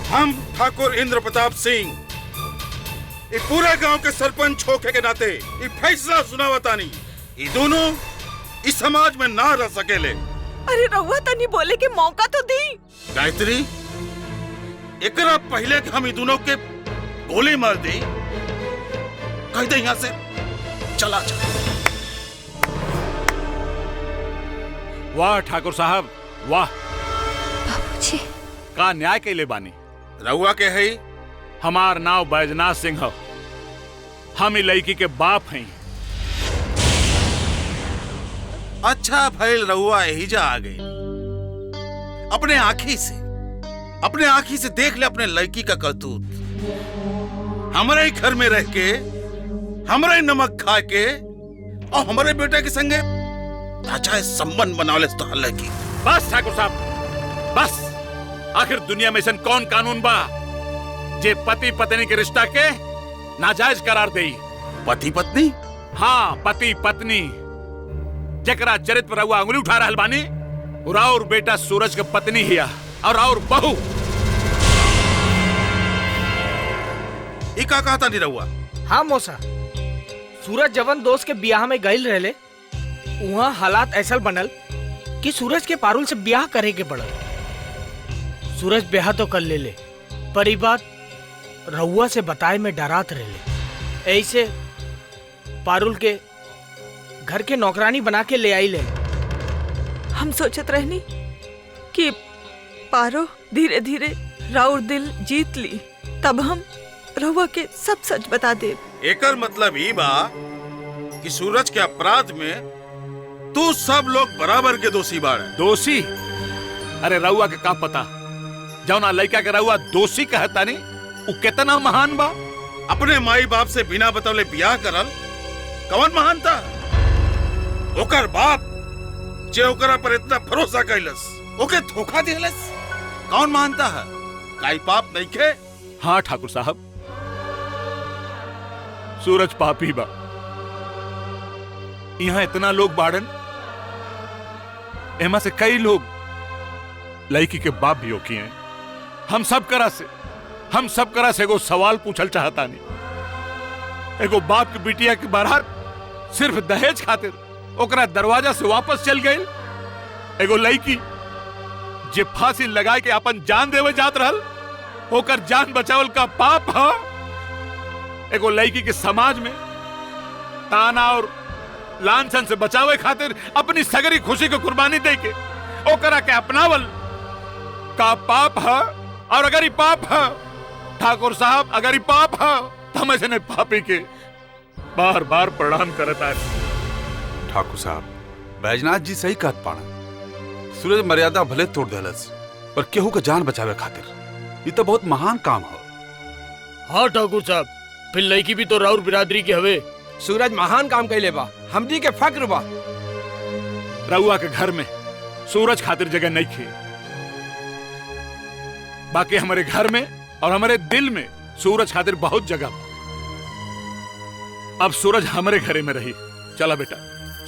हम ठाकुर इंद्र प्रताप सिंह ये पूरे गांव के सरपंच होके के नाते ये फैसला सुनावतानी, ये दोनों इस समाज में ना रह सकेले। अरे रहुआ तनी बोले के मौका तो दी। गायत्री, एकरा पहले कि हम ये दोनों के गोली मार दी, कह दे यहाँ से चला जा। वाह ठाकुर साहब, वाह। बाबूजी, का न्याय के ले बानी। रहुआ के है? हमार नाव बैजनाथ सिंह हो। हम ई लड़की के बाप हैं। अच्छा भैल रहुआ यही जा आ गई। अपने आँखी से देख ले अपने लड़की का करतूत। हमारे घर में रह के, हमारे नमक खा के और हमारे बेटे के संगे अच्छा संबंध बना ले तो लड़की। बस ठाकुर साहब, बस। आखिर दुनिया में ऐसा कौन कानून बा जे पति पत्नी के रिश्ता के नाजायज करार दे। पति पत्नी? हाँ, पति पत्नी। जकरा चरित्र पर रहुआ अंगुली उठा रहल बानी, और बेटा सूरज के पत्नी हिया और बहू। ई का कहता नहीं रहुआ? हाँ मौसा, सूरज जवन दोस्त के ब्याह में गइल रहले, वहाँ हालात ऐसा बनल कि सूरज के पारुल से ब्याह करे के पड़ल। सूरज ब्याह तो कर ले, पर ई बात रहुआ से बताए में डरात रहले। ऐसे पारुल के घर के नौकरानी बना के ले आई ले। हम सोचत रहनी कि पारो धीरे धीरे राउर दिल जीत ली, तब हम रहुआ के सब सच बता दे। एकर मतलब ई बा कि सूरज के अपराध में तू सब लोग बराबर के दोषी बाड़े। दोषी? अरे रहुआ के का पता, जौना लड़का के रहुआ दोषी कहता नहीं, वो कितना महान बा। अपने माई बाप से बिना बतौले ब्याह करल कौन महान था? ओकर बाप जे ओकरा पर इतना भरोसा कैलस, ओके धोखा दिलस, कौन मानता है? काई पाप नहीं खे? हाँ ठाकुर साहब, सूरज पापी बा। यहाँ इतना लोग बाड़न, एमा से कई लोग लड़की के बाप भी होकी हैं। हम सब करा से एगो सवाल पूछल चाहता नहीं। एगो बाप के बिटिया के बारात सिर्फ दहेज खातिर ओकरा दरवाजा से वापस चल गई। एगो लड़की जे फांसी लगा के अपन जान देवे जात रहल, ओकर जान बचावल का पाप है। एगो लड़की के समाज में ताना और लांछन से बचावे खातिर अपनी सगरी खुशी को कुर्बानी दे के ओकरा के अपनावल का पाप है। और अगर ये पाप है ठाकुर साहब अगर ये पाप है तो हम ऐसे नहीं पापी के बार बार प्रणाम करता है। ठाकुर साहब बैजनाथ जी सही कहत पाना, सूरज मर्यादा भले तोड़ देलस पर केहू के जान बचावे खातिर ये तो बहुत महान काम है। हाँ ठाकुर साहब, फिर लड़की भी तो राउर बिरादरी के हवे। सूरज महान काम कैले बा, हमनी के फक्र बा। रउआ के घर में सूरज खातिर जगह नहीं खे, बाकी हमारे घर में और हमारे दिल में सूरज खातिर बहुत जगह बा। अब सूरज हमारे घरे में रही। चला बेटा,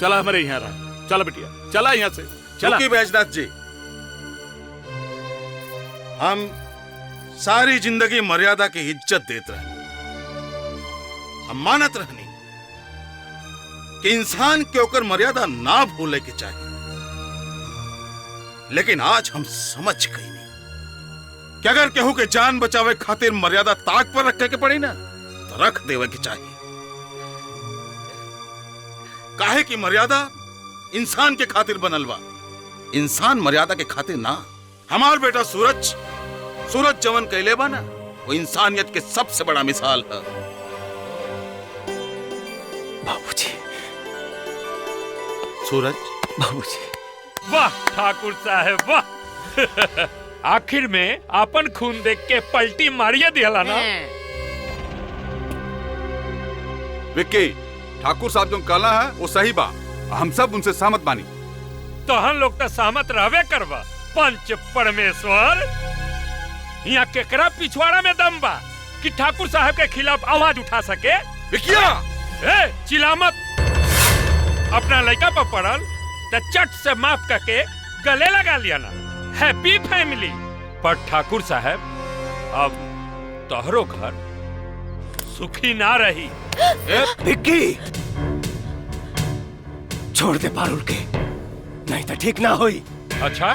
चला हमारे यहाँ रहा। चला बेटिया, चला यहाँ से चला। चुकी बैजनाथ जी, हम सारी जिंदगी मर्यादा की इज्जत देते रहे, हम मानत रहनी कि इंसान के ओकर मर्यादा ना भूले के चाहिए, लेकिन आज हम समझ गई नहीं कि अगर केहू के जान बचावे खातिर मर्यादा ताक पर रखे के पड़ी ना तो रख देवे के चाहिए। काहे की मर्यादा इंसान के खातिर बनल बा, इंसान मर्यादा के खातिर ना। हमार बेटा सूरज जवन कैले बा ना वो इंसानियत के सबसे बड़ा मिसाल है। बाबूजी, सूरज, बाबूजी। वाह ठाकुर साहब वाह। आखिर में आपन खून देख के पलटी मारिया दिहला ना। विक्की, ठाकुर साहब जो कहला है वो सही बा, हम सब उनसे सहमत बानी। तो हम लोग तो सहमत रहवे करवा। पंच परमेश्वर, यहाँ केकरा पिछवाड़ा में दम बा कि ठाकुर साहब के खिलाफ आवाज उठा सके। विकिया, चिल्ला मत। अपना लड़का पर पड़ल तो चट से माफ करके गले लगा लिया ना। Happy family. पर ठाकुर साहब अब तोहरो घर सुखी ना रही। विक्की, छोड़ दे पारुल के, नहीं तो ठीक ना होई। अच्छा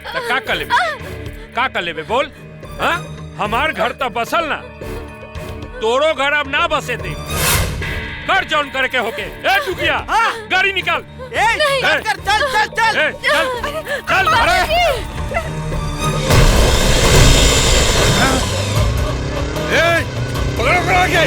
तो का कर लेबे बोल। हाँ, हमार घर तो बसल ना, तोरो घर अब ना बसे दे। कर जौन करे के होके। ए टुकिया, गाड़ी निकाल। नहीं, चल चल चल चल चल। अरे पकड़ो आगे।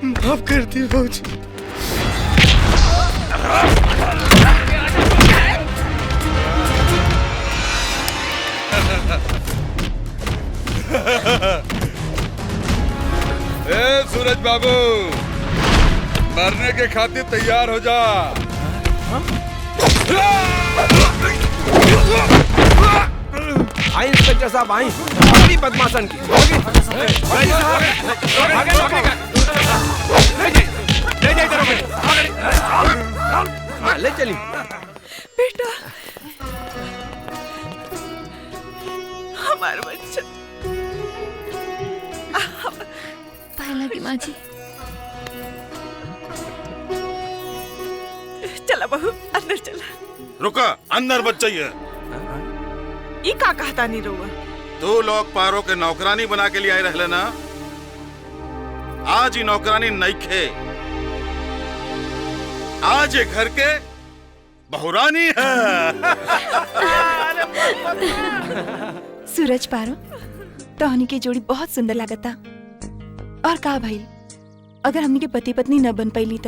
माफ कर दी भाजी। ए सूरज बाबू, मरने के खातिर तैयार हो जा। आई इंस्पेक्टर साहब, आई। बड़ी बदमाशन की ले चली। बेटा हमार बच्चा। पहला की माँ जी। चला बहू अंदर चला। रुका, अंदर मत जाइए। ई का कहता नहीं रहुआ? तू लोग पारो के नौकरानी बना के लिए आए रहले ना, आज ही नौकरानी नइखे, आज ये घर के बहुरानी है। सूरज पारो तोहनी के जोड़ी बहुत सुंदर लागता। और का भाई, अगर हमनी के पति पत्नी न बन पैली त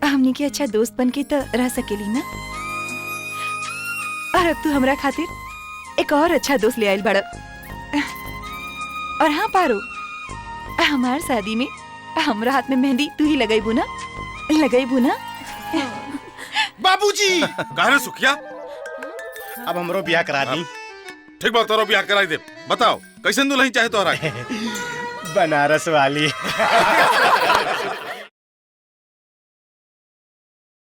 हमनी के अच्छा दोस्त बन के त रह सकेली ना। और अब तू हमरा खातिर एक और अच्छा दोस्त ले आइल बड़। और हाँ पारो, हमार शादी में हमरा हाथ में मेहंदी तू ही लगाईबू ना? लगाईबू ना? बाबूजी कहने सुखिया, अब हमरो ब्याह करा दी। ठीक बात, तोरो ब्याह कराई दे। बताओ कैसे दुल्हन चाहे तोहरा? बनारस वाली।